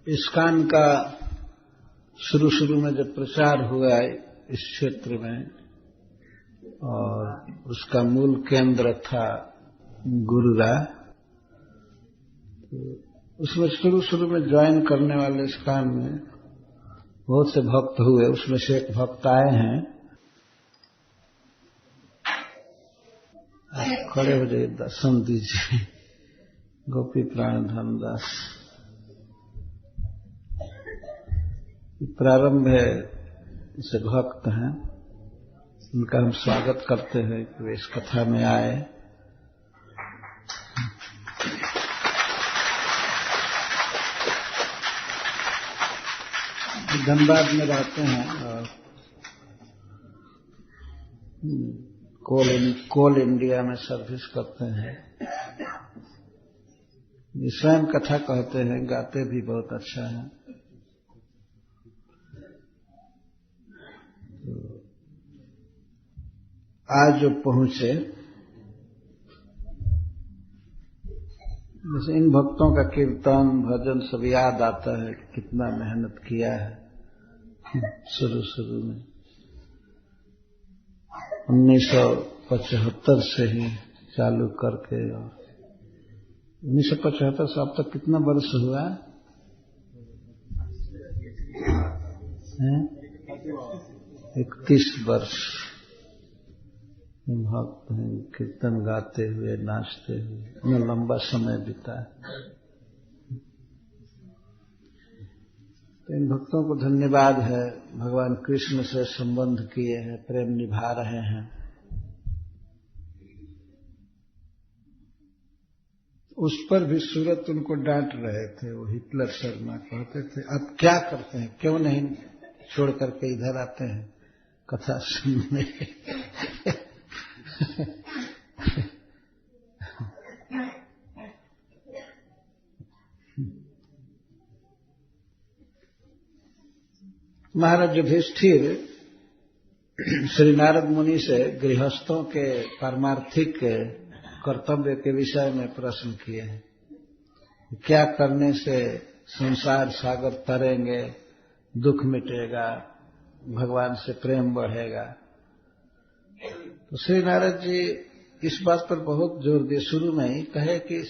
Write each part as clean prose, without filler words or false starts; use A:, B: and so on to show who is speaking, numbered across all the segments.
A: ISKCON का शुरू में जब प्रचार हुआ इस क्षेत्र में, और उसका मूल केंद्र था गुरुरा, तो उसमें शुरू में ज्वाइन करने वाले इस्कॉन में बहुत से भक्त हुए। उसमें से एक भक्त आए हैं, आप खड़े हो जाइए, दर्शन दीजिए। गोपी प्राण धनदास प्रारंभ से भक्त हैं, उनका हम स्वागत करते हैं कि वे इस कथा में आए। धनबाद में रहते हैं और कोल इंडिया में सर्विस करते हैं। स्वयं कथा कहते हैं, गाते भी बहुत अच्छा है। आज जो पहुंचे, जैसे इन भक्तों का कीर्तन भजन सब याद आता है, कितना मेहनत किया है शुरू में। 1975 से ही चालू करके, और 1975 से अब तक कितना वर्ष हुआ है? 31 वर्ष भक्त हैं, कीर्तन गाते हुए, नाचते हुए, इतना लंबा समय बीता है। तो इन भक्तों को धन्यवाद है, भगवान कृष्ण से संबंध किए हैं, प्रेम निभा रहे हैं। उस पर भी सूरत उनको डांट रहे थे, वो हिटलर शर्मा कहते थे, आप क्या करते हैं, क्यों नहीं छोड़ करके इधर आते हैं कथा सुनने। महाराज युधिष्ठिर श्री नारद मुनि से गृहस्थों के पारमार्थिक कर्तव्य के विषय में प्रश्न किए हैं। क्या करने से संसार सागर तरेंगे, दुख मिटेगा, भगवान से प्रेम बढ़ेगा। तो श्री नारद जी इस बात पर बहुत जोर दिए, शुरू में ही कहे कि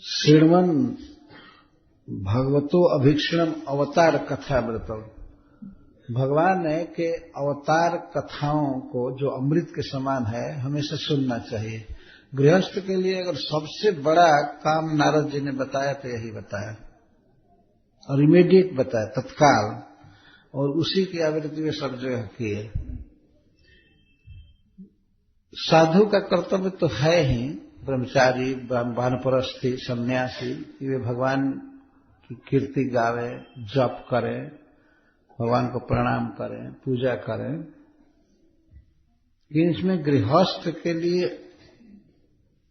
A: श्रीमन भगवतो अभीक्षणम अवतार कथामृतम, भगवान ने के अवतार कथाओं को जो अमृत के समान है हमेशा सुनना चाहिए। गृहस्थ के लिए अगर सबसे बड़ा काम नारद जी ने बताया तो यही बताया, और इमीडिएट बताया, तत्काल, और उसी की आवृत्ति में सब जो किए। साधु का कर्तव्य तो है ही, ब्रह्मचारी, वानप्रस्थी, सन्यासी, वे भगवान की कीर्ति गावे, जप करें, भगवान को प्रणाम करें, पूजा करें। लेकिन इसमें गृहस्थ के लिए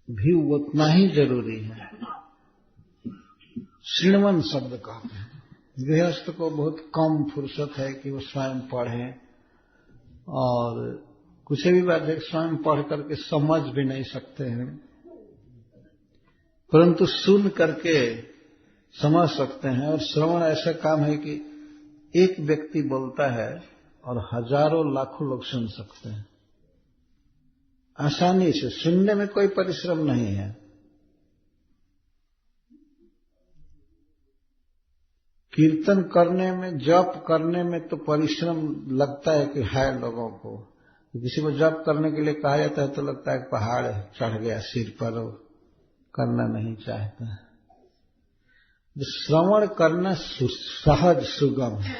A: भी उतना ही जरूरी है। श्रीमन शब्द कहते हैं, गृहस्थ को बहुत कम फुर्सत है कि वो स्वयं पढ़े, और कुछ भी बात है स्वयं पढ़ करके समझ भी नहीं सकते हैं, परंतु सुन करके समझ सकते हैं। और श्रवण ऐसा काम है कि एक व्यक्ति बोलता है और हजारों लाखों लोग सुन सकते हैं आसानी से। सुनने में कोई परिश्रम नहीं है। कीर्तन करने में, जप करने में तो परिश्रम लगता है कि है लोगों को। किसी को जप करने के लिए कहा जाता है तो लगता है पहाड़ चढ़ गया सिर पर, और करना नहीं चाहता। श्रवण करना सहज सुगम है।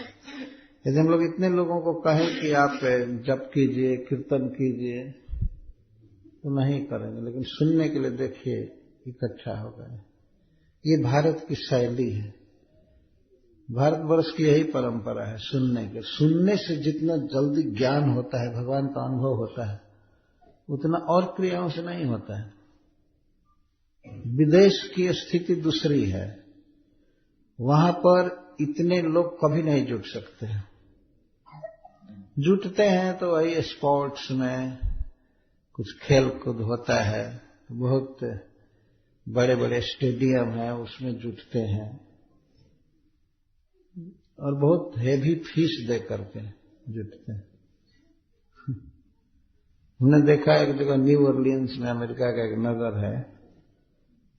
A: यदि हम लोग इतने लोगों को कहें कि आप जप कीजिए, कीर्तन कीजिए, तो नहीं करेंगे। लेकिन सुनने के लिए देखिए इकट्ठा हो गए। ये भारत की शैली है, भारतवर्ष की यही परंपरा है सुनने के। सुनने से जितना जल्दी ज्ञान होता है, भगवान का अनुभव होता है, उतना और क्रियाओं से नहीं होता है। विदेश की स्थिति दूसरी है, वहां पर इतने लोग कभी नहीं जुट सकते हैं। जुटते हैं तो वही स्पोर्ट्स में, कुछ खेल कूद होता है, बहुत बड़े बड़े स्टेडियम हैं उसमें जुटते हैं। और बहुत हेवी फीस दे करके जुटते हैं। हमने देखा एक जगह न्यू ऑरलियंस में, अमेरिका का एक नगर है,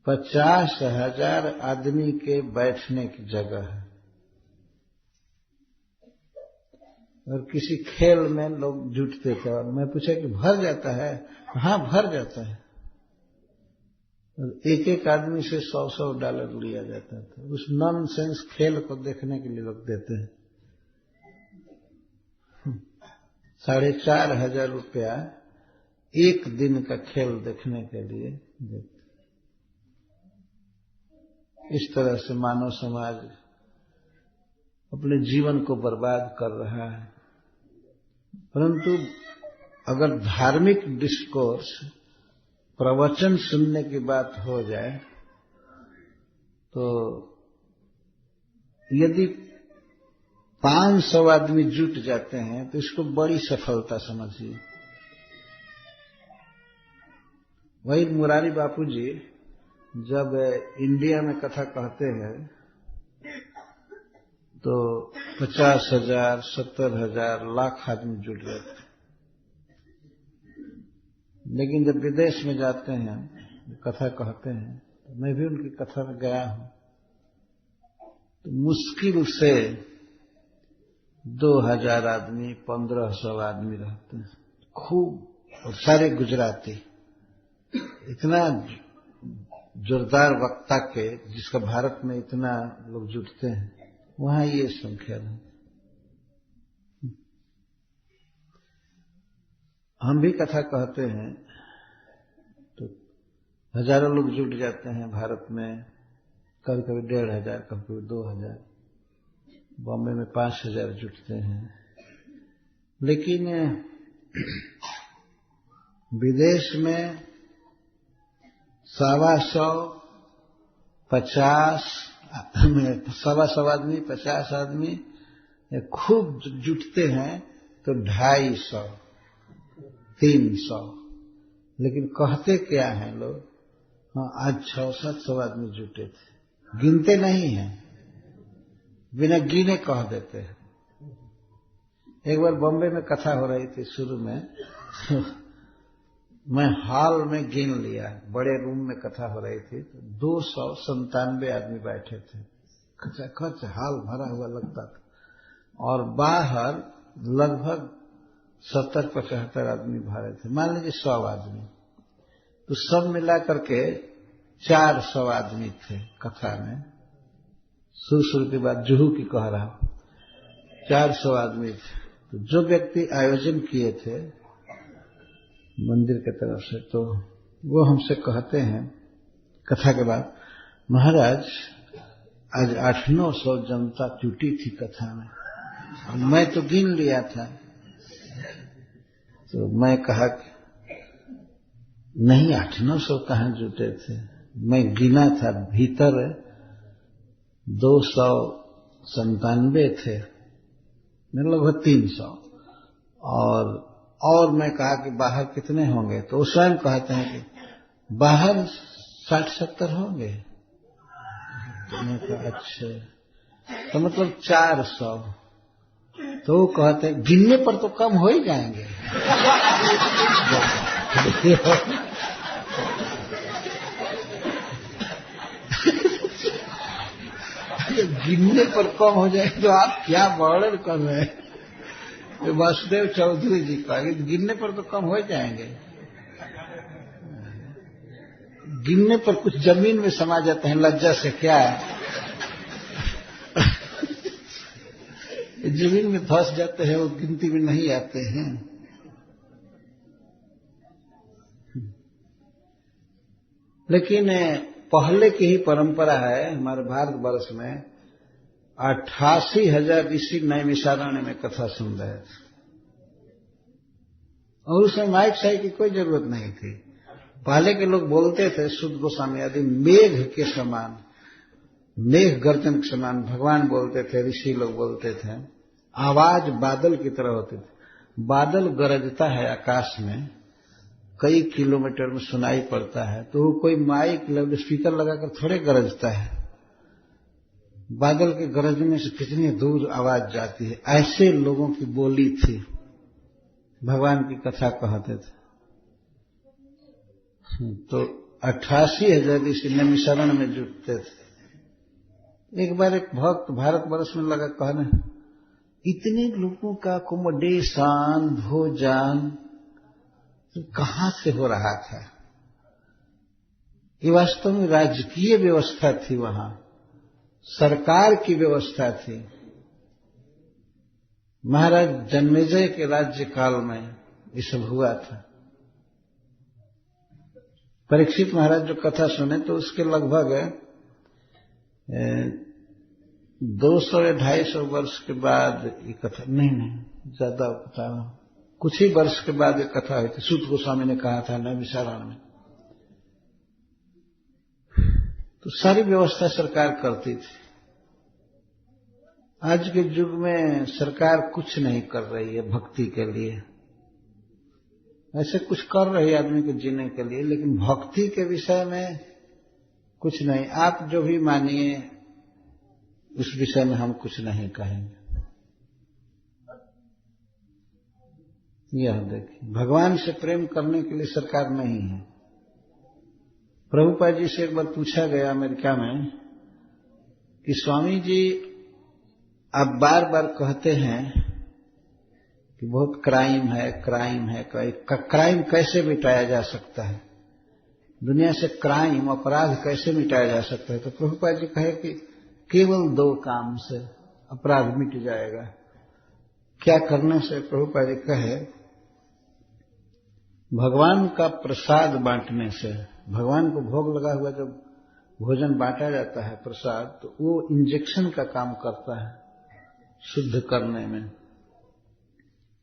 A: 50,000 आदमी के बैठने की जगह है, और किसी खेल में लोग जुटते थे। और मैं पूछा कि भर जाता है? हाँ, भर जाता है। और एक एक आदमी से $100 लिया जाता था। उस नॉनसेंस खेल को देखने के लिए लोग देते हैं। 4,500 एक दिन का खेल देखने के लिए देते। इस तरह से मानव समाज अपने जीवन को बर्बाद कर रहा है। परंतु अगर धार्मिक डिस्कोर्स, प्रवचन सुनने की बात हो जाए, तो यदि 500 आदमी जुट जाते हैं तो इसको बड़ी सफलता समझिए। वही मुरारी बापू जी जब इंडिया में कथा कहते हैं तो 50,000, 70,000, लाख आदमी जुट जाते हैं। लेकिन जब विदेश में जाते हैं, कथा कहते हैं, तो मैं भी उनकी कथा में गया हूं, तो मुश्किल से 2,000 आदमी, 1,500 आदमी रहते हैं खूब, और सारे गुजराती। इतना जोरदार वक्ता के, जिसका भारत में इतना लोग जुटते हैं, वहां ये संख्या है। हम भी कथा कहते हैं तो हजारों लोग जुट जाते हैं भारत में, कभी कभी 1,500, कभी कभी 2,000। बॉम्बे में 5,000 जुटते हैं। लेकिन विदेश में 125, 50, 125 आदमी, 50 आदमी खूब जुटते हैं तो 250, 300। लेकिन कहते क्या हैं लोग? हाँ, आज 600-700 आदमी जुटे थे। गिनते नहीं हैं, बिना गिने कह देते हैं। एक बार बॉम्बे में कथा हो रही थी शुरू में, मैं हॉल में गिन लिया, बड़े रूम में कथा हो रही थी, तो 297 आदमी बैठे थे। खच हॉल भरा हुआ लगता था, और बाहर लगभग 70-75 आदमी भरे थे। मान लीजिए 100 आदमी, तो सब मिला करके 400 आदमी थे कथा में। शुरू की बात जुहू की कह रहा हूं, 400 आदमी थे। तो जो व्यक्ति आयोजन किए थे मंदिर की तरफ से, तो वो हमसे कहते हैं कथा के बाद, महाराज आज 800-900 जनता जुटी थी कथा में, और मैं तो गिन लिया था। तो मैं कहा कि नहीं, 800-900 कहां जुटे थे, मैं गिना था, भीतर 297 थे, लगभग 300। और मैं कहा कि बाहर कितने होंगे? तो वो स्वयं कहते हैं कि बाहर 60-70 होंगे। तो मैं कहा अच्छा, तो मतलब 400। तो वो कहते हैं गिनने पर तो कम हो ही जाएंगे। गिनने पर कम हो जाए तो आप क्या वर्णन कर रहे हैं? वासुदेव चौधरी जी का, गिनने पर तो कम हो जाएंगे। गिनने पर कुछ जमीन में समा जाते हैं, लज्जा से क्या है। जमीन में धंस जाते हैं, वो गिनती में नहीं आते हैं। लेकिन पहले की ही परंपरा है हमारे भारतवर्ष में। 88,000 ऋषि नैमिषारण्य में कथा सुन रहे थे, और उसमें माइक शाइक की कोई जरूरत नहीं थी। पहले के लोग बोलते थे शुद्ध गोस्वामी आदि, मेघ के समान, मेघ गर्जन के समान भगवान बोलते थे, ऋषि लोग बोलते थे। आवाज बादल की तरह होती थी। बादल गरजता है आकाश में, कई किलोमीटर में सुनाई पड़ता है, तो कोई माइक लाउड स्पीकर लगाकर थोड़े गरजता है। बादल के गरजने से कितनी दूर आवाज जाती है, ऐसे लोगों की बोली थी। भगवान की कथा कहते थे। तो 88,000 इसी नैमिषारण्य में जुटते थे। एक बार एक भक्त भारतवर्ष में लगा कहने, इतने लोगों का अकोमोडेशन, भोजन कहां से हो रहा था? ये वास्तव में राजकीय व्यवस्था थी, वहां सरकार की व्यवस्था थी। महाराज जन्मेजय के राज्य काल में ये सब हुआ था। परीक्षित महाराज जो कथा सुने तो उसके लगभग 200 या 250 वर्ष के बाद ये कथा, नहीं ज्यादा बता रहा हूं, कुछ ही वर्ष के बाद ये कथा हुई थी। सूत गोस्वामी ने कहा था नैमिषारण्य में। तो सारी व्यवस्था सरकार करती थी। आज के युग में सरकार कुछ नहीं कर रही है भक्ति के लिए। ऐसे कुछ कर रही है आदमी के जीने के लिए, लेकिन भक्ति के विषय में कुछ नहीं। आप जो भी मानिए उस विषय में हम कुछ नहीं कहेंगे। यह देखिए, भगवान से प्रेम करने के लिए सरकार नहीं है। प्रभुपाद जी से एक बार पूछा गया अमेरिका में कि स्वामी जी, आप बार बार कहते हैं कि बहुत क्राइम है, क्राइम कैसे मिटाया जा सकता है? दुनिया से क्राइम, अपराध कैसे मिटाया जा सकता है? तो प्रभुपाद जी कहे कि केवल 2 काम से अपराध मिट जाएगा। क्या करने से? प्रभुपाद जी कहे, भगवान का प्रसाद बांटने से। भगवान को भोग लगा हुआ जब भोजन बांटा जाता है, प्रसाद, तो वो इंजेक्शन का काम करता है शुद्ध करने में।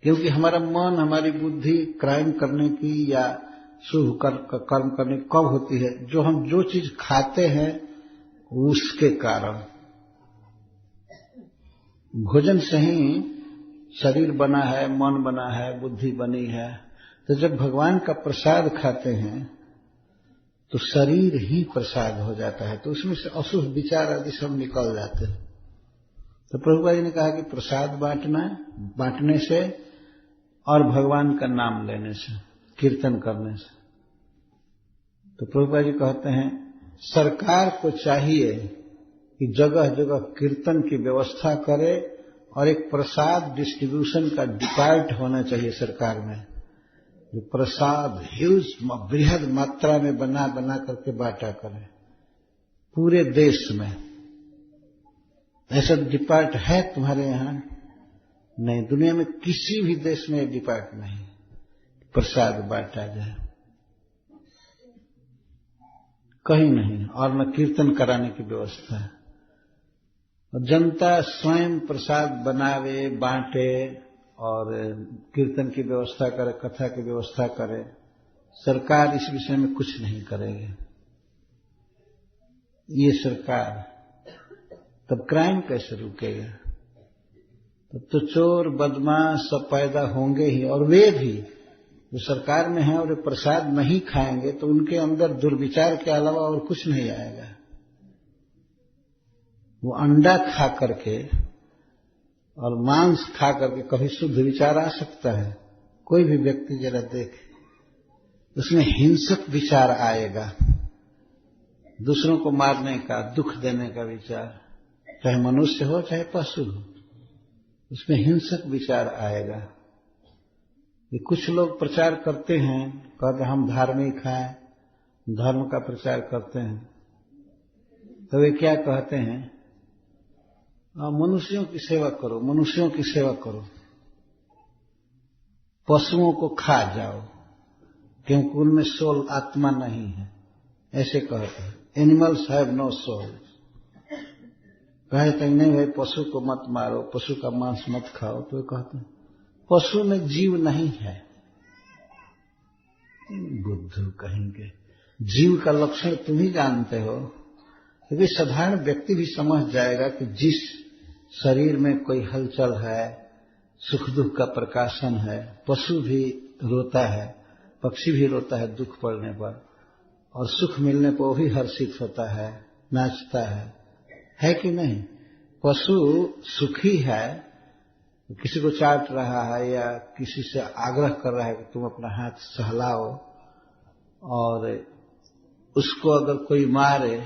A: क्योंकि हमारा मन, हमारी बुद्धि क्राइम करने की या शुभ कर्म करने की कब होती है? जो हम जो चीज खाते हैं उसके कारण। भोजन से ही शरीर बना है, मन बना है, बुद्धि बनी है। तो जब भगवान का प्रसाद खाते हैं तो शरीर ही प्रसाद हो जाता है, तो उसमें से अशुभ विचार आदि सब निकल जाते हैं। तो प्रभुपाद जी ने कहा कि प्रसाद बांटने से और भगवान का नाम लेने से, कीर्तन करने से। तो प्रभुपाद जी कहते हैं, सरकार को चाहिए कि जगह जगह कीर्तन की व्यवस्था करे और एक प्रसाद डिस्ट्रीब्यूशन का डिपार्ट होना चाहिए सरकार में, जो प्रसाद ह्यूज बृहद मात्रा में बना करके बांटा करे पूरे देश में। ऐसा डिपार्ट है तुम्हारे यहां? नहीं, दुनिया में किसी भी देश में डिपार्ट नहीं, प्रसाद बांटा जाए, कहीं नहीं। और न कीर्तन कराने की व्यवस्था है। और जनता स्वयं प्रसाद बनावे, बांटे और कीर्तन की व्यवस्था करे, कथा की व्यवस्था करे। सरकार इस विषय में कुछ नहीं करेगी। ये सरकार, तब क्राइम कैसे रुकेगा? तब तो चोर बदमाश सब पैदा होंगे ही। और वे भी जो सरकार में हैं और प्रसाद नहीं खाएंगे तो उनके अंदर दुर्विचार के अलावा और कुछ नहीं आएगा। वो अंडा खा करके और मांस खा करके कभी शुद्ध विचार आ सकता है? कोई भी व्यक्ति जरा देखे, उसमें हिंसक विचार आएगा, दूसरों को मारने का, दुख देने का विचार, चाहे मनुष्य हो चाहे पशु हो, उसमें हिंसक विचार आएगा। ये कुछ लोग प्रचार करते हैं, कहते हम धार्मिक हैं, धर्म का प्रचार करते हैं, तो वे क्या कहते हैं? मनुष्यों की सेवा करो, मनुष्यों की सेवा करो, पशुओं को खा जाओ क्योंकि उनमें सोल, आत्मा नहीं है, ऐसे कहते हैं। Animals have no soul. कहते हैं नहीं भाई, पशु को मत मारो, पशु का मांस मत खाओ। तो कहते हैं पशु में जीव नहीं है। बुद्धू कहेंगे, जीव का लक्षण तुम ही जानते हो। क्योंकि साधारण व्यक्ति भी समझ जाएगा कि जिस शरीर में कोई हलचल है, सुख दुख का प्रकाशन है, पशु भी रोता है, पक्षी भी रोता है दुख पड़ने पर, और सुख मिलने पर वो भी हर्षित होता है, नाचता है, है कि नहीं? पशु सुखी है, किसी को चाट रहा है या किसी से आग्रह कर रहा है कि तुम अपना हाथ सहलाओ, और उसको अगर कोई मारे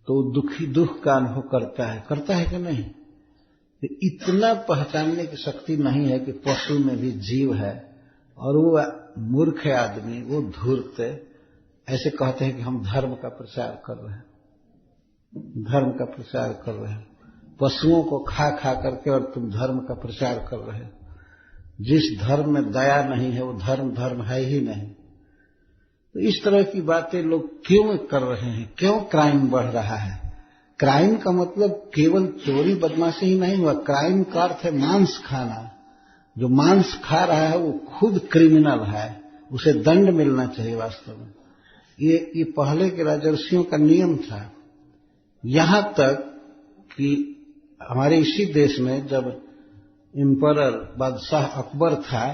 A: तो दुख का अनुभव करता है कि नहीं? तो इतना पहचानने की शक्ति नहीं है कि पशु में भी जीव है, और वो मूर्ख आदमी, वो धूर्त ऐसे कहते हैं कि हम धर्म का प्रचार कर रहे हैं, धर्म का प्रचार कर रहे हैं, पशुओं को खा खा करके, और तुम धर्म का प्रचार कर रहे हो। जिस धर्म में दया नहीं है वो धर्म है ही नहीं। तो इस तरह की बातें लोग क्यों कर रहे हैं? क्यों क्राइम बढ़ रहा है? क्राइम का मतलब केवल चोरी बदमाशी ही नहीं हुआ, क्राइम का अर्थ है मांस खाना। जो मांस खा रहा है वो खुद क्रिमिनल है, उसे दंड मिलना चाहिए। वास्तव में ये पहले के राजर्षियों का नियम था। यहां तक कि हमारे इसी देश में जब एम्परर बादशाह अकबर था,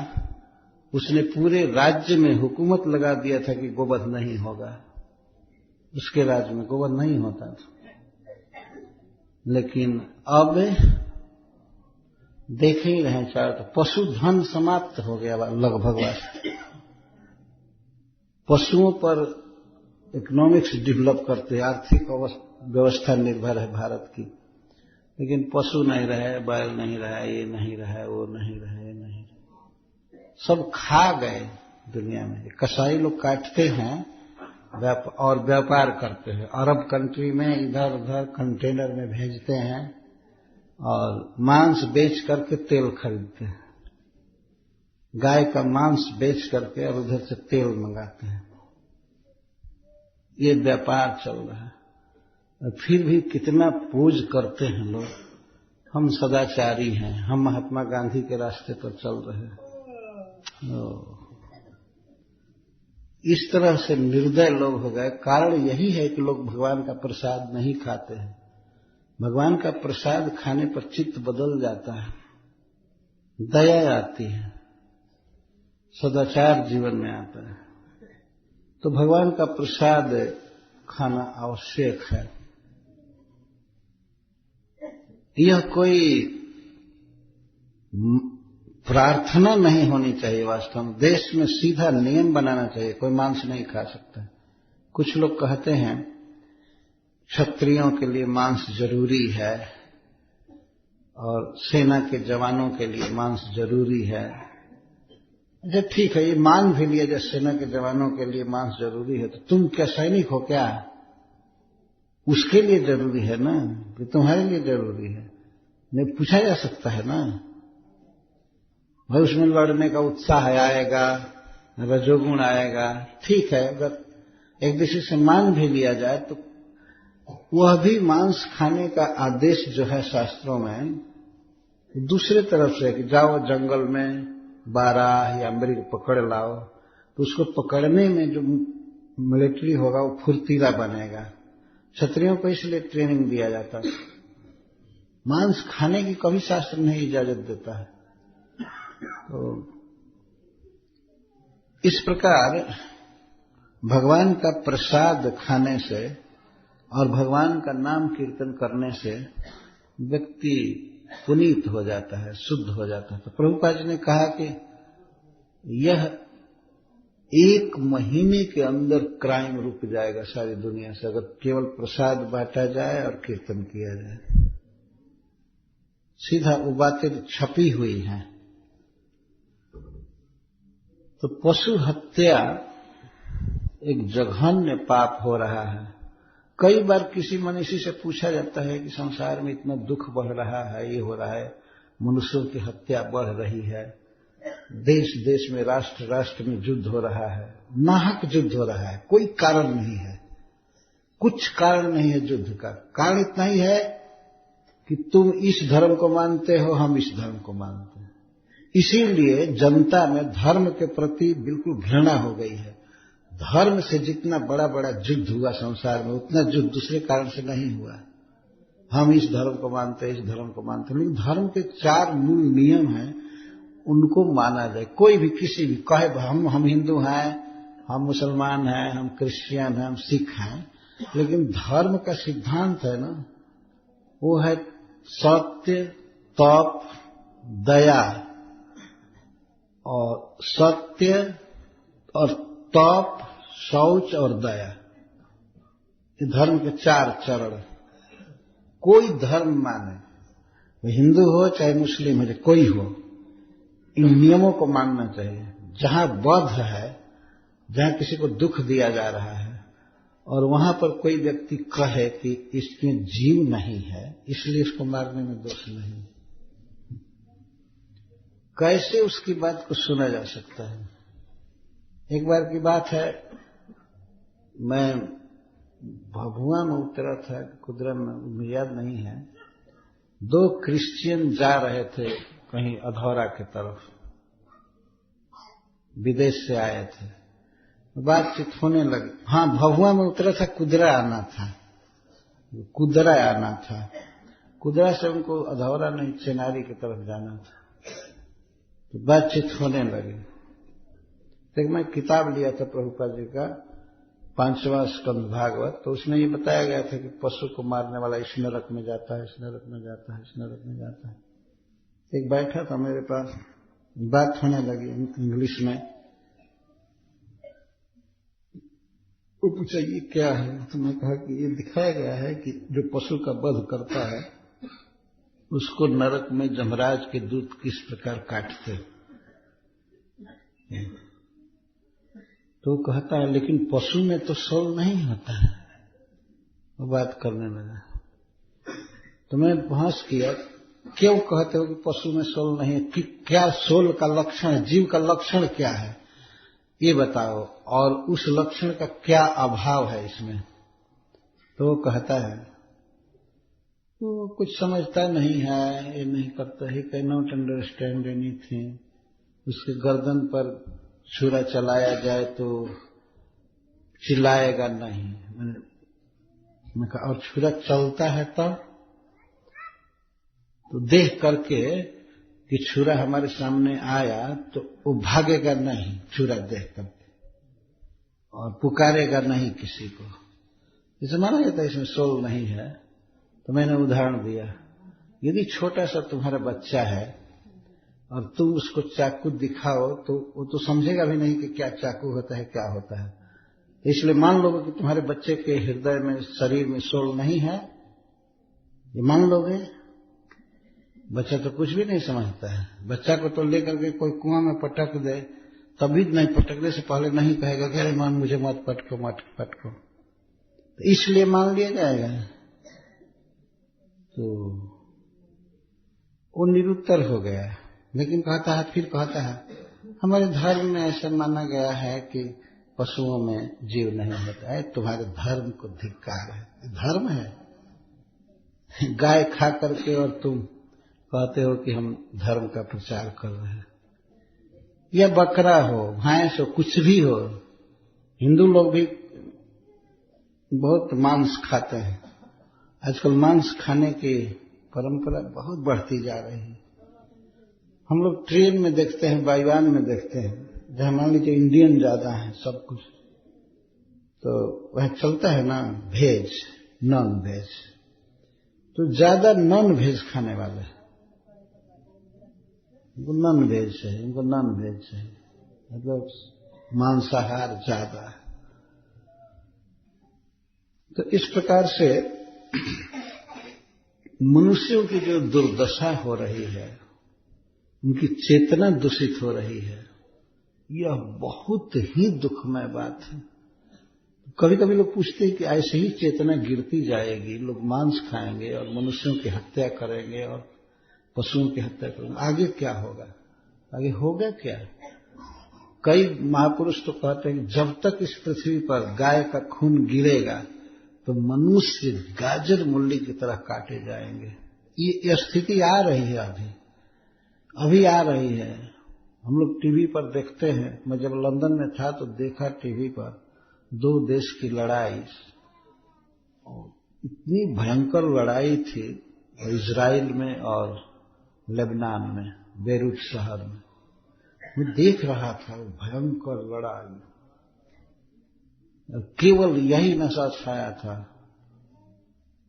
A: उसने पूरे राज्य में हुकूमत लगा दिया था कि गोवध नहीं होगा। उसके राज्य में गोवध नहीं होता था। लेकिन अब देख ही रहे चारों तो पशुधन समाप्त हो गया लगभग। पशुओं पर इकोनॉमिक्स डेवलप करते हैं, आर्थिक व्यवस्था निर्भर है भारत की, लेकिन पशु नहीं रहे, बैल नहीं रहा, ये नहीं रहा, वो नहीं रहा, ये नहीं रहा, सब खा गए दुनिया में। कसाई लोग काटते हैं और व्यापार करते हैं, अरब कंट्री में इधर उधर कंटेनर में भेजते हैं और मांस बेच करके तेल खरीदते हैं। गाय का मांस बेच करके और उधर से तेल मंगाते हैं। ये व्यापार चल रहा है। और फिर भी कितना पूज करते हैं लोग, हम सदाचारी हैं, हम महात्मा गांधी के रास्ते पर चल रहे हैं। इस तरह से निर्दय लोग हो गए। कारण यही है कि लोग भगवान का प्रसाद नहीं खाते हैं। भगवान का प्रसाद खाने पर चित्त बदल जाता है, दया आती है, सदाचार जीवन में आता है। तो भगवान का प्रसाद खाना आवश्यक है। यह कोई प्रार्थना नहीं होनी चाहिए। वास्तव में देश में सीधा नियम बनाना चाहिए, कोई मांस नहीं खा सकता। कुछ लोग कहते हैं क्षत्रियों के लिए मांस जरूरी है और सेना के जवानों के लिए मांस जरूरी है। अच्छा ठीक है, ये मान भी लिया जब सेना के जवानों के लिए मांस जरूरी है, तो तुम क्या सैनिक हो क्या? उसके लिए जरूरी है ना, कि तुम्हारे लिए जरूरी है? नहीं, पूछा जा सकता है ना भाई, उसमें लड़ने का उत्साह आएगा, रजोगुण आएगा। ठीक है, अगर एक दूसरे से मान भी लिया जाए तो वह भी मांस खाने का आदेश जो है शास्त्रों में दूसरे तरफ से कि जाओ जंगल में बारह या मृग पकड़ लाओ, तो उसको पकड़ने में जो मिलिट्री होगा वो फुर्तीला बनेगा। क्षत्रियों को इसलिए ट्रेनिंग दिया जाता है। मांस खाने की कभी शास्त्र नहीं इजाजत देता है। तो इस प्रकार भगवान का प्रसाद खाने से और भगवान का नाम कीर्तन करने से व्यक्ति पुनीत हो जाता है, शुद्ध हो जाता है। तो प्रभुपाद जी ने कहा कि यह 1 महीने के अंदर क्राइम रुक जाएगा सारी दुनिया से, अगर केवल प्रसाद बांटा जाए और कीर्तन किया जाए। सीधा वो बातें छपी हुई हैं। तो पशु हत्या एक जघन्य पाप हो रहा है। कई बार किसी मनुष्य से पूछा जाता है कि संसार में इतना दुख बढ़ रहा है, ये हो रहा है, मनुष्यों की हत्या बढ़ रही है, देश देश में राष्ट्र राष्ट्र में युद्ध हो रहा है, नाहक युद्ध हो रहा है, कोई कारण नहीं है, कुछ कारण नहीं है युद्ध का। कारण इतना ही है कि तुम इस धर्म को मानते हो, हम इस धर्म को मानते हैं। इसीलिए जनता में धर्म के प्रति बिल्कुल घृणा हो गई है। धर्म से जितना बड़ा बड़ा युद्ध हुआ संसार में, उतना युद्ध दूसरे कारण से नहीं हुआ। हम इस धर्म को मानते हैं, इस धर्म को मानते हैं, लेकिन धर्म के 4 मूल नियम हैं, उनको माना जाए। कोई भी किसी भी कहे हम हिंदू हैं, हम मुसलमान हैं, हम क्रिश्चियन हैं, हम सिख हैं, लेकिन धर्म का सिद्धांत है ना, वो है सत्य, तप, दया। और सत्य और तप, शौच और दया, ये धर्म के 4 चरण। कोई धर्म माने, वो हिंदू हो चाहे मुस्लिम हो चाहे कोई हो, इन नियमों को मानना चाहिए। जहां वध है, जहां किसी को दुख दिया जा रहा है, और वहां पर कोई व्यक्ति कहे कि इसमें जीव नहीं है इसलिए इसको मारने में दोष नहीं, कैसे उसकी बात को सुना जा सकता है? एक बार की बात है, मैं भभुआ में उतरा था, कुदरा में, मुझे याद नहीं है। 2 क्रिश्चियन जा रहे थे कहीं अधौरा की तरफ, विदेश से आए थे, बातचीत होने लगी। हाँ, भभुआ में उतरा था, कुदरा आना था, कुदरा आना था। कुदरा से उनको अधौरा नहीं, चेनारी की तरफ जाना था। तो बातचीत होने लगी। तो मैं किताब लिया था प्रभुपाद जी का, 5वां स्कंद भागवत, तो उसमें ये बताया गया था कि पशु को मारने वाला इस नरक में जाता है, इस नरक में जाता है, इस नरक में जाता है। एक बैठा था मेरे पास, बात होने लगी इंग्लिश में। वो पूछा ये क्या है? तो मैं कहा कि ये दिखाया गया है कि जो पशु का वध करता है उसको नरक में जमराज के दूत किस प्रकार काटते। तो कहता है लेकिन पशु में तो सोल नहीं होता है। वो बात करने लगा, तो मैं बहस किया, क्यों कहते हो कि पशु में सोल नहीं है? कि क्या सोल का लक्षण है, जीव का लक्षण क्या है ये बताओ, और उस लक्षण का क्या अभाव है इसमें? तो वो कहता है वो कुछ समझता नहीं है, ये नहीं करता, he can not understand anything. उसके गर्दन पर छुरा चलाया जाए तो चिल्लाएगा नहीं। मैं कहा और छुरा चलता है तब? तो देख करके कि छुरा हमारे सामने आया तो वो भागेगा नहीं छुरा देख करके, और पुकारेगा नहीं किसी को। इसे माना जाता है इसमें सोल नहीं है। तो मैंने उदाहरण दिया, यदि छोटा सा तुम्हारा बच्चा है और तुम उसको चाकू दिखाओ तो वो तो समझेगा भी नहीं कि क्या चाकू होता है, क्या होता है। इसलिए मान लोगे कि तुम्हारे बच्चे के हृदय में, शरीर में सोल नहीं है, ये मान लोगे? बच्चा तो कुछ भी नहीं समझता है। बच्चा को तो लेकर के कोई कुआं में पटक दे, तभी नहीं, पटकने से पहले नहीं कहेगा कि अरे मान मुझे मत पटको मत पटको, तो इसलिए मान लिया जाएगा। तो वो निरुत्तर हो गया। लेकिन कहता है, फिर कहता है हमारे धर्म में ऐसा माना गया है कि पशुओं में जीव नहीं होता है। तुम्हारे धर्म को धिक्कार है। धर्म है गाय खा करके और तुम कहते हो कि हम धर्म का प्रचार कर रहे हैं। या बकरा हो, भैंस हो, कुछ भी हो। हिंदू लोग भी बहुत मांस खाते हैं। आजकल मांस खाने की परंपरा बहुत बढ़ती जा रही है। हम लोग ट्रेन में देखते हैं, वायुयान में देखते हैं, जहां मान लीजिए इंडियन ज्यादा है सब कुछ, तो वह चलता है ना वेज, नॉन वेज, तो ज्यादा नॉन वेज खाने वाले, इनको नॉन वेज है, इनको नॉन वेज है, मतलब मांसाहार ज्यादा है। तो इस प्रकार से मनुष्यों की जो दुर्दशा हो रही है, उनकी चेतना दूषित हो रही है, यह बहुत ही दुखमय बात है। कभी कभी लोग पूछते हैं कि ऐसे ही चेतना गिरती जाएगी, लोग मांस खाएंगे और मनुष्यों की हत्या करेंगे और पशुओं की हत्या करेंगे, आगे क्या होगा? आगे होगा क्या? कई महापुरुष तो कहते हैं कि जब तक इस पृथ्वी पर गाय का खून गिरेगा तो मनुष्य गाजर मूली की तरह काटे जाएंगे। ये स्थिति आ रही है, अभी आ रही है। हम लोग टीवी पर देखते हैं। मैं जब लंदन में था तो देखा टीवी पर 2 देश की लड़ाई, और इतनी भयंकर लड़ाई थी, इजराइल में और लेबनान में, बेरूत शहर में। मैं देख रहा था वो भयंकर लड़ाई। केवल यही नशा छाया था।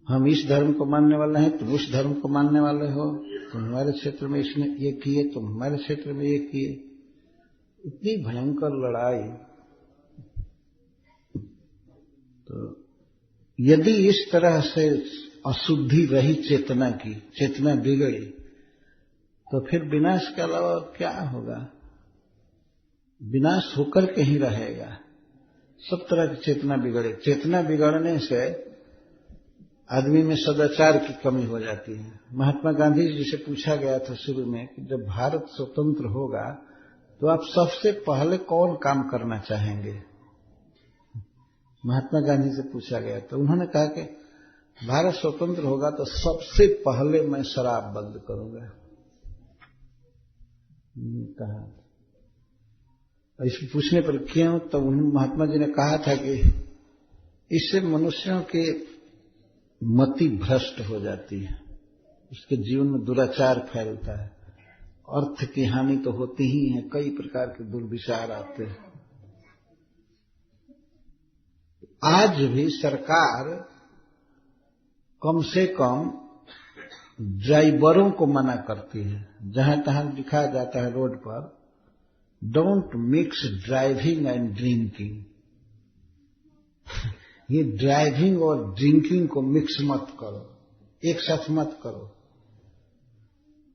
A: हम इस धर्म को मानने वाले हैं, तुम उस धर्म को मानने वाले हो, तुम हमारे क्षेत्र में इसने ये किए, तुम हमारे क्षेत्र में ये किए। इतनी भयंकर लड़ाई। तो यदि इस तरह से अशुद्धि रही चेतना की, चेतना बिगड़ी, तो फिर विनाश के अलावा क्या होगा? विनाश होकर के ही रहेगा। सब तरह की चेतना बिगड़े। चेतना बिगड़ने से आदमी में सदाचार की कमी हो जाती है। महात्मा गांधी जी से पूछा गया था शुरू में कि जब भारत स्वतंत्र होगा तो आप सबसे पहले कौन काम करना चाहेंगे? महात्मा गांधी से पूछा गया तो उन्होंने कहा कि भारत स्वतंत्र होगा तो सबसे पहले मैं शराब बंद करूंगा। कहा इसको पूछने पर क्यों, तो महात्मा जी ने कहा था कि इससे मनुष्यों के मति भ्रष्ट हो जाती है, उसके जीवन में दुराचार फैलता है, अर्थ की हानि तो होती ही है, कई प्रकार के दुर्विचार आते हैं। आज भी सरकार कम से कम ड्राइवरों को मना करती है। जहां तहां लिखा जाता है रोड पर, don't mix driving and drinking. ये ड्राइविंग और ड्रिंकिंग को मिक्स मत करो, एक साथ मत करो।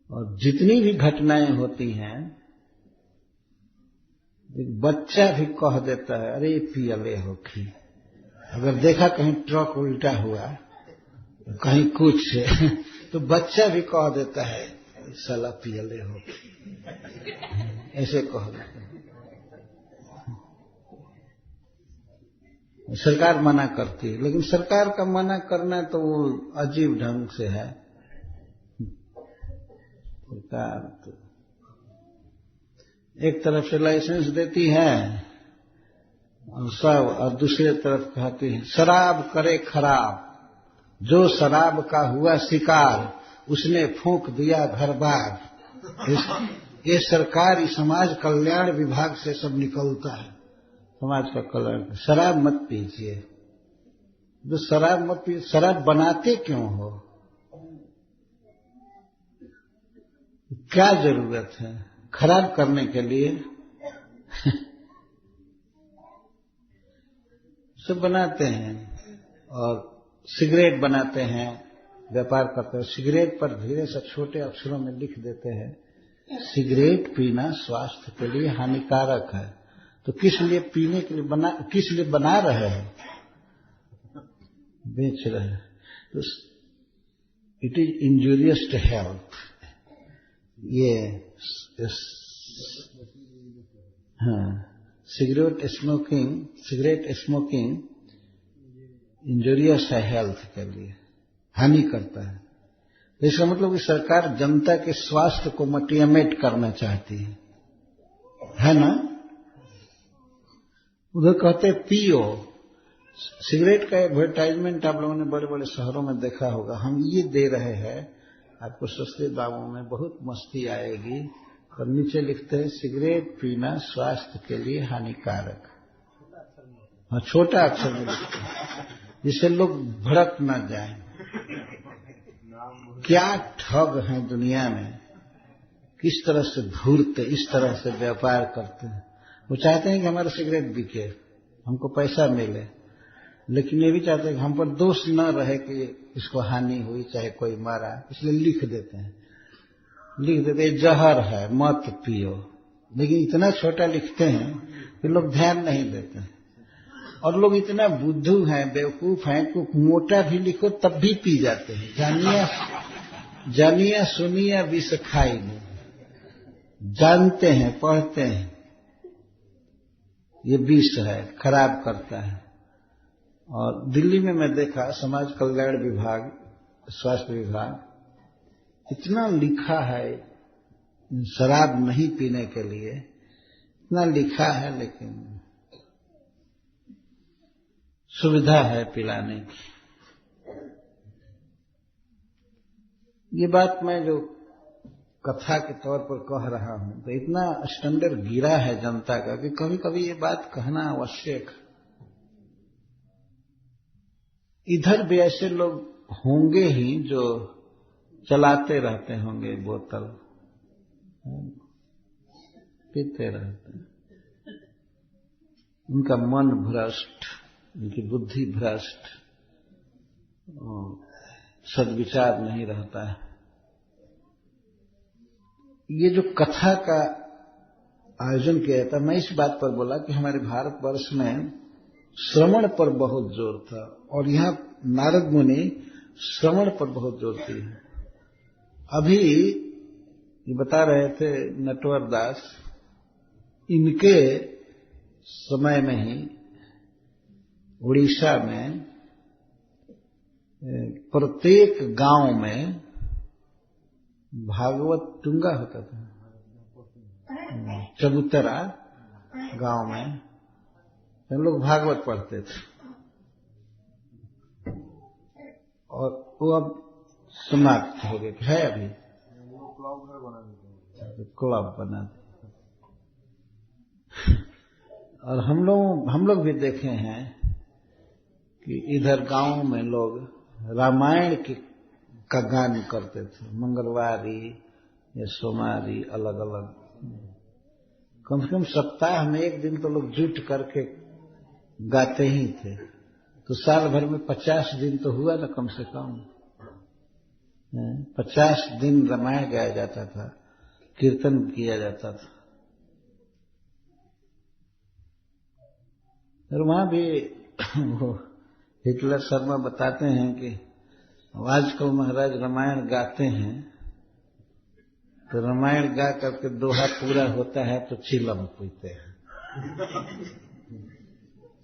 A: और जितनी भी घटनाएं होती हैं, एक बच्चा भी कह देता है अरे पियले होखी। अगर देखा कहीं ट्रक उल्टा हुआ, कहीं कुछ तो बच्चा भी कह देता है साला पियले होखी, ऐसे कह देता है। सरकार मना करती है, लेकिन सरकार का मना करना तो वो अजीब ढंग से है। सरकार तो एक तरफ से लाइसेंस देती है और सब, और दूसरी तरफ कहती है शराब करे खराब, जो शराब का हुआ शिकार उसने फूंक दिया घर बार। ये सरकारी समाज कल्याण विभाग से सब निकलता है, समाज का कल्याण। शराब मत पीजिए, जो शराब मत पीजिए। शराब बनाते क्यों हो? क्या जरूरत है खराब करने के लिए? सब बनाते हैं और सिगरेट बनाते हैं, व्यापार करते हैं। सिगरेट पर धीरे से छोटे अक्षरों में लिख देते हैं सिगरेट पीना स्वास्थ्य के लिए हानिकारक है। तो किस लिए पीने के लिए किस लिए बना रहे हैं? बेच रहे हैं। तो it is injurious to health. ये हाँ, सिगरेट स्मोकिंग इंजूरियस है, हेल्थ के लिए हानि करता है। तो इसका मतलब कि सरकार जनता के स्वास्थ्य को मोटिवेट करना चाहती है ना? उधर कहते पियो। सिगरेट का एडवर्टाइजमेंट आप लोगों ने बड़े बड़े शहरों में देखा होगा। हम ये दे रहे हैं आपको सस्ते दामों में, बहुत मस्ती आएगी, और नीचे लिखते हैं सिगरेट पीना स्वास्थ्य के लिए हानिकारक। हाँ, छोटा अक्षर में लिखते हैं जिससे लोग भड़क न जाएं। क्या ठग हैं दुनिया में, किस तरह से धूर्त इस तरह से व्यापार करते हैं। वो चाहते हैं कि हमारा सिगरेट बिके, हमको पैसा मिले, लेकिन ये भी चाहते हैं कि हम पर दोष न रहे कि इसको हानि हुई, चाहे कोई मारा, इसलिए लिख देते हैं जहर है मत पियो। लेकिन इतना छोटा लिखते हैं कि लोग ध्यान नहीं देते हैं। और लोग इतना बुद्धू हैं, बेवकूफ हैं, कुछ मोटा भी लिखो तब भी पी जाते हैं। जानिया सुनिया विष खाई नहीं, जानते हैं, पढ़ते हैं ये विष है, खराब करता है। और दिल्ली में मैं देखा समाज कल्याण विभाग, स्वास्थ्य विभाग, इतना लिखा है शराब नहीं पीने के लिए, इतना लिखा है, लेकिन सुविधा है पिलाने की। ये बात मैं जो कथा के तौर पर कह रहा हूं, तो इतना स्टैंडर्ड गिरा है जनता का कि कभी कभी ये बात कहना आवश्यक। इधर भी ऐसे लोग होंगे ही जो चलाते रहते होंगे बोतल, पीते रहते हैं। उनका मन भ्रष्ट, उनकी बुद्धि भ्रष्ट, सद्विचार नहीं रहता है। ये जो कथा का आयोजन किया था, मैं इस बात पर बोला कि हमारे भारतवर्ष में श्रवण पर बहुत जोर था और यहाँ नारद मुनि श्रवण पर बहुत जोर दी है। अभी ये बता रहे थे नटवर दास, इनके समय में ही उड़ीसा में प्रत्येक गांव में भागवत टुंगा होता था। चबूतरा गांव में हम लोग भागवत पढ़ते थे और वो अब समाप्त हो गए। है अभी क्लब बना दिया। और हम लोग भी देखे हैं कि इधर गांव में लोग रामायण का गान करते थे, मंगलवारी या सोमवारी, अलग अलग। कम से कम सप्ताह में एक दिन तो लोग जुट करके गाते ही थे। तो साल भर में 50 दिन तो हुआ ना, कम से कम 50 दिन रामायण गाया जाता था, कीर्तन किया जाता था। और वहां भी वो हिटलर शर्मा बताते हैं कि आजकल महाराज रामायण गाते हैं तो रामायण गा करके दोहा पूरा होता है तो चिलम पीते हैं,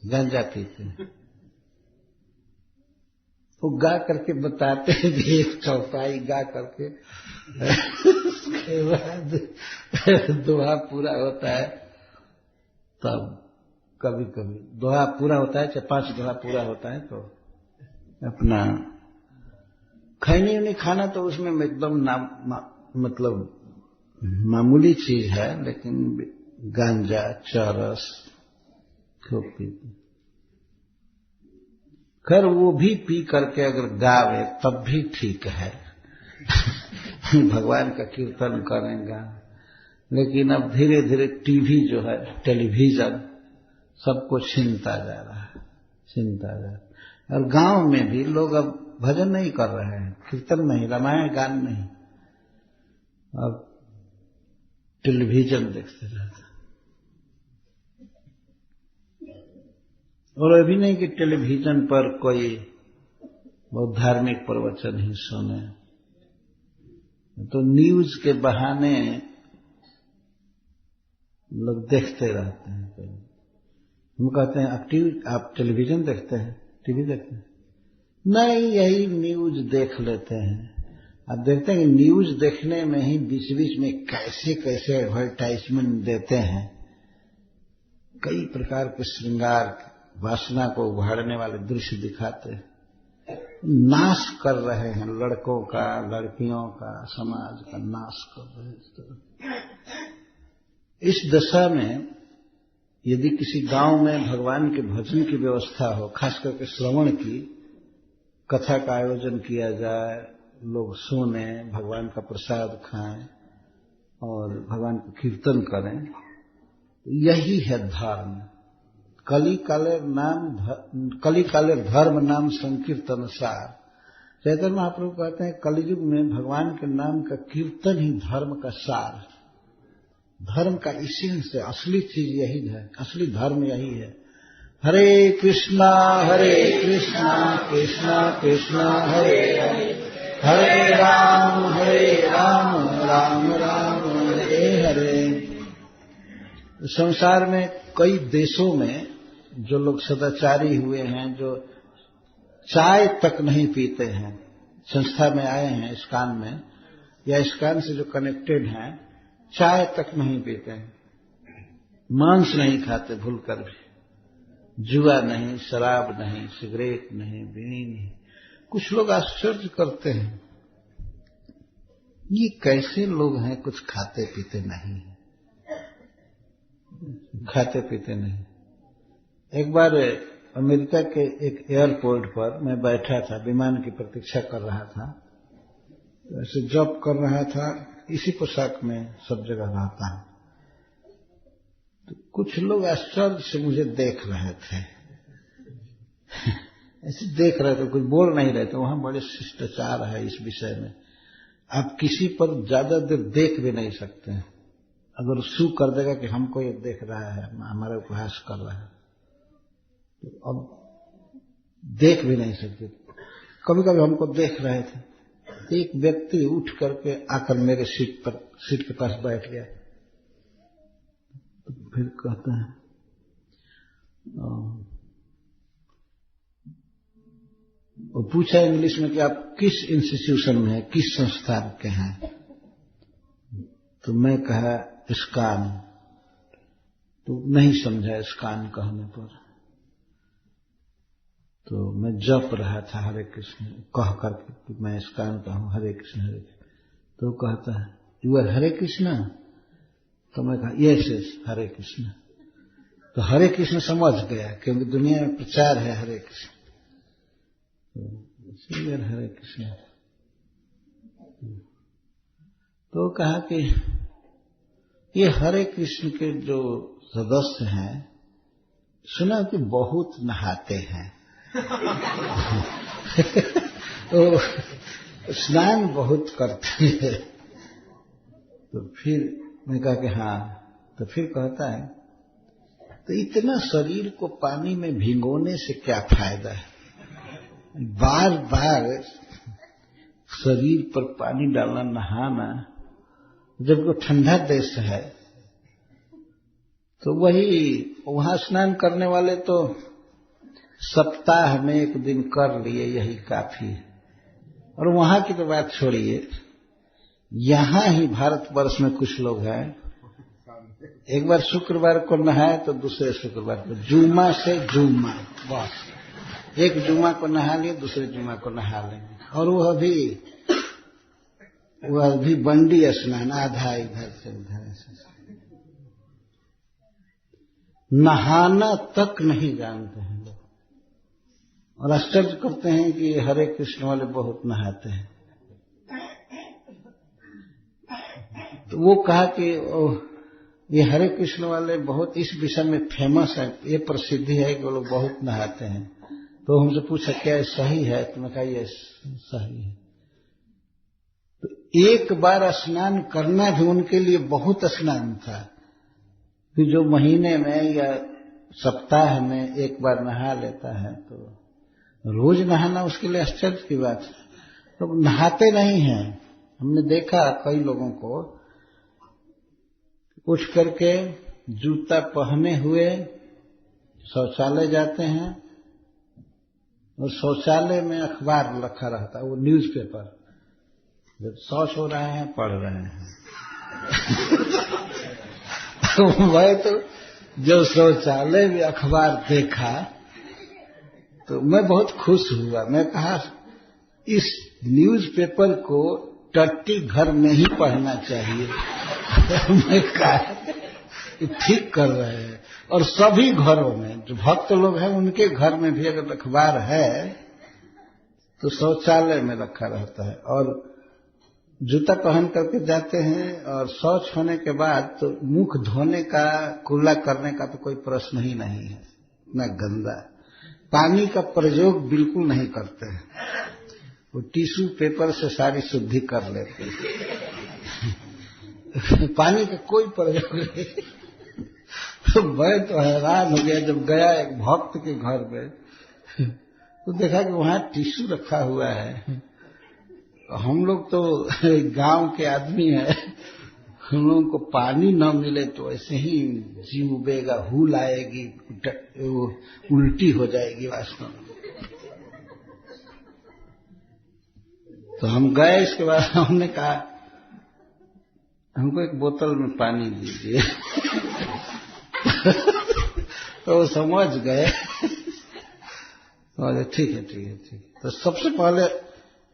A: गांजा पीते हैं। वो गा करके बताते हैं कि एक चौपाई गा करके उसके बाद दोहा पूरा होता है। तब कभी कभी दोहा पूरा होता है, चाहे 5 दोहा पूरा होता है, तो अपना खैनी उनी खाना तो उसमें एकदम मतलब मामूली चीज है, लेकिन गांजा चरस खूब पीते। खैर वो भी पी करके अगर गावे तब भी ठीक है भगवान का कीर्तन करेंगे। लेकिन अब धीरे धीरे टीवी जो है, टेलीविजन सबको छीनता जा रहा है, छीनता जा रहा है। और गांव में भी लोग अब भजन नहीं कर रहे हैं, कीर्तन नहीं, रामायण गान नहीं, अब टेलीविजन देखते रहते। और अभी नहीं कि टेलीविजन पर कोई बहुत धार्मिक प्रवचन ही सुने, तो न्यूज के बहाने लोग देखते रहते हैं। हम कहते हैं आप टेलीविजन देखते हैं, टीवी देखते हैं? नहीं, यही न्यूज देख लेते हैं। आप देखते हैं कि न्यूज देखने में ही बीच बीच में कैसे कैसे एडवर्टाइजमेंट देते हैं, कई प्रकार के श्रृंगार वासना को उभारने वाले दृश्य दिखाते हैं। नाश कर रहे हैं लड़कों का, लड़कियों का, समाज का नाश कर रहे हैं। इस दशा में यदि किसी गांव में भगवान के भजन की व्यवस्था हो, खास करके श्रवण की, कथा का आयोजन किया जाए, लोग सुने, भगवान का प्रसाद खाएं और भगवान का कीर्तन करें, यही है धर्म। कली काले धर्म नाम संकीर्तन सार। चैतन्य महाप्रभु कहते हैं कलयुग में भगवान के नाम का कीर्तन ही धर्म का सार, धर्म का इसेंस है, असली चीज यही है, असली धर्म यही है। हरे कृष्णा कृष्णा कृष्णा हरे हरे, हरे राम राम राम हरे हरे। संसार में कई देशों में जो लोग सदाचारी हुए हैं, जो चाय तक नहीं पीते हैं, संस्था में आए हैं, इस्कान में या इस्कान से जो कनेक्टेड हैं, चाय तक नहीं पीते हैं, मांस नहीं खाते भूलकर भी, जुआ नहीं, शराब नहीं, सिगरेट नहीं, बीड़ी नहीं। कुछ लोग आश्चर्य करते हैं, ये कैसे लोग हैं, कुछ खाते पीते नहीं, खाते पीते नहीं। एक बार अमेरिका के एक एयरपोर्ट पर मैं बैठा था, विमान की प्रतीक्षा कर रहा था। तो ऐसे जॉब कर रहा था, इसी पोशाक में सब जगह रहता है। तो कुछ लोग आश्चर्य से मुझे देख रहे थे ऐसे देख रहे थे, कुछ बोल नहीं रहे थे। वहां बड़े शिष्टाचार है इस विषय में, आप किसी पर ज्यादा देर देख भी नहीं सकते हैं। अगर शू कर देगा कि हमको ये देख रहा है, हमारा उपहास कर रहा है, तो अब देख भी नहीं सकते। कभी कभी हमको देख रहे थे, एक व्यक्ति उठ करके आकर मेरे सीट के पास बैठ गया। तो फिर कहते हैं वो पूछा इंग्लिश में कि आप किस इंस्टीट्यूशन में हैं, किस संस्थान के हैं। तो मैं कहा इस्कान। तो नहीं समझा इस्कान कहने पर। तो मैं जप रहा था हरे कृष्ण कह करके कि मैं इस्कान का हूं, हरे कृष्ण हरे कृष्ण। तो कहता है यू आर हरे कृष्ण। तो मैं कहा यस हरे कृष्ण। तो हरे कृष्ण समझ गया, क्योंकि दुनिया में प्रचार है हरे कृष्ण, तो इसलिए हरे कृष्ण। तो कहा कि ये हरे कृष्ण के जो सदस्य हैं, सुना कि बहुत नहाते हैं तो स्नान बहुत करते हैं। तो फिर मैं कहा कि हाँ। तो फिर कहता है तो इतना शरीर को पानी में भिगोने से क्या फायदा है, बार बार शरीर पर पानी डालना, नहाना, जब वो ठंडा देश है। तो वही वहां स्नान करने वाले तो सप्ताह में एक दिन कर लिए, यही काफी है। और वहां की तो बात छोड़िए, यहां ही भारतवर्ष में कुछ लोग हैं, एक बार शुक्रवार को नहाए तो दूसरे शुक्रवार को, जुमा से जुमा, बस एक जुमा को नहा लिए, दूसरे जुमा को नहा लेंगे। और वह अभी बंडी स्नान, आधा इधर से उधर से, नहाना तक नहीं जानते हैं लोग। और आश्चर्य करते हैं कि हरे कृष्ण वाले बहुत नहाते हैं। तो वो कहा कि ये हरे कृष्ण वाले बहुत इस विषय में फेमस है, ये प्रसिद्धि है कि वो लोग बहुत नहाते हैं। तो हमसे पूछा क्या ये सही है, तो मैं कहा ये सही है। तो एक बार स्नान करना भी उनके लिए बहुत स्नान था, कि जो महीने में या सप्ताह में एक बार नहा लेता है, तो रोज नहाना उसके लिए आश्चर्य की बात है। तो नहाते नहीं हैं। हमने देखा कई लोगों को उठ करके जूता पहने हुए शौचालय जाते हैं, और शौचालय में अखबार रखा रहता है, वो न्यूज़पेपर, जब शौच हो रहे हैं पढ़ रहे हैं मैं तो जो शौचालय में अखबार देखा तो मैं बहुत खुश हुआ। मैं कहा इस न्यूज़पेपर को टट्टी घर में ही पढ़ना चाहिए मैं कहा ठीक कर रहे हैं। और सभी घरों में जो भक्त लोग हैं उनके घर में भी अगर अखबार है तो शौचालय में रखा रहता है। और जूता पहन करके जाते हैं, और शौच होने के बाद तो मुख धोने का, कुल्ला करने का तो कोई प्रश्न ही नहीं है, इतना गंदा। पानी का प्रयोग बिल्कुल नहीं करते हैं, वो टिश्यू पेपर से सारी शुद्धि कर लेते हैं पानी का कोई प्रयोग नहीं। तो मैं तो हैरान हो गया जब गया एक भक्त के घर में, तो देखा कि वहां टिश्यू रखा हुआ है। हम लोग तो गांव के आदमी हैं, हम लोगों को पानी न मिले तो ऐसे ही जीव उबेगा, हूल आएगी, उल्टी हो जाएगी वास्तव में। तो हम गए, इसके बाद हमने कहा हमको एक बोतल में पानी दीजिए तो वो समझ गए, ठीक है ठीक है ठीक है। तो सबसे पहले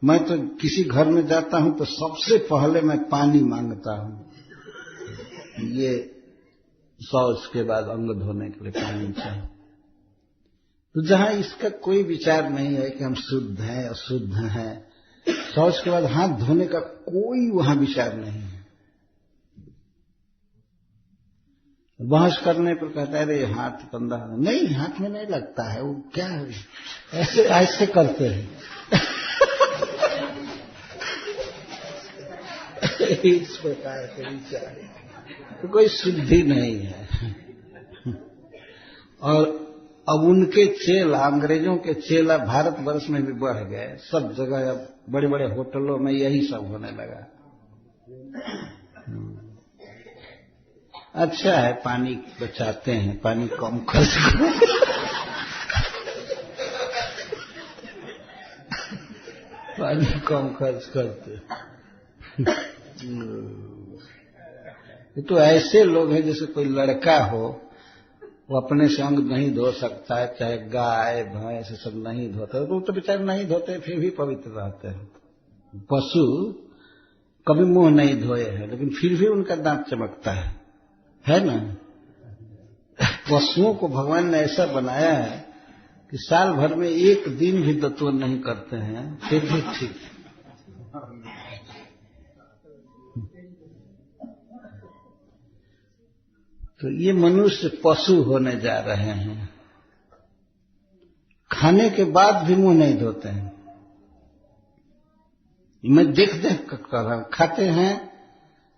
A: मैं तो किसी घर में जाता हूं तो सबसे पहले मैं पानी मांगता हूं, ये शौच के बाद अंग धोने के लिए पानी चाहिए। तो जहां इसका कोई विचार नहीं है कि हम शुद्ध हैं अशुद्ध हैं, शौच के बाद हाथ धोने का कोई वहां विचार नहीं है। बहस करने पर कहता है अरे हाथ गंदा है, नहीं हाथ में नहीं लगता है, वो क्या है ऐसे ऐसे करते हैं। इस प्रकार के विचार तो कोई शुद्धि नहीं है। और अब उनके चेला, अंग्रेजों के चेला भारतवर्ष में भी बढ़ गए, सब जगह अब बड़े बड़े होटलों में यही सब होने लगा। अच्छा है पानी बचाते हैं, पानी कम खर्च करो। पानी कम खर्च करते। तो ऐसे लोग हैं जैसे कोई लड़का हो, वो अपने से अंग नहीं धो सकता है, चाहे गाय भैंस सब नहीं धोते, तो बेचारे नहीं धोते फिर भी पवित्र रहते हैं। पशु कभी मुंह नहीं धोए हैं लेकिन फिर भी उनका दांत चमकता है ना। पशुओं को भगवान ने ऐसा बनाया है कि साल भर में एक दिन भी दत्तवन नहीं करते हैं, फिर भी ठीक। तो ये मनुष्य पशु होने जा रहे हैं, खाने के बाद भी मुंह नहीं धोते हैं। मैं देख कर रहा हूं,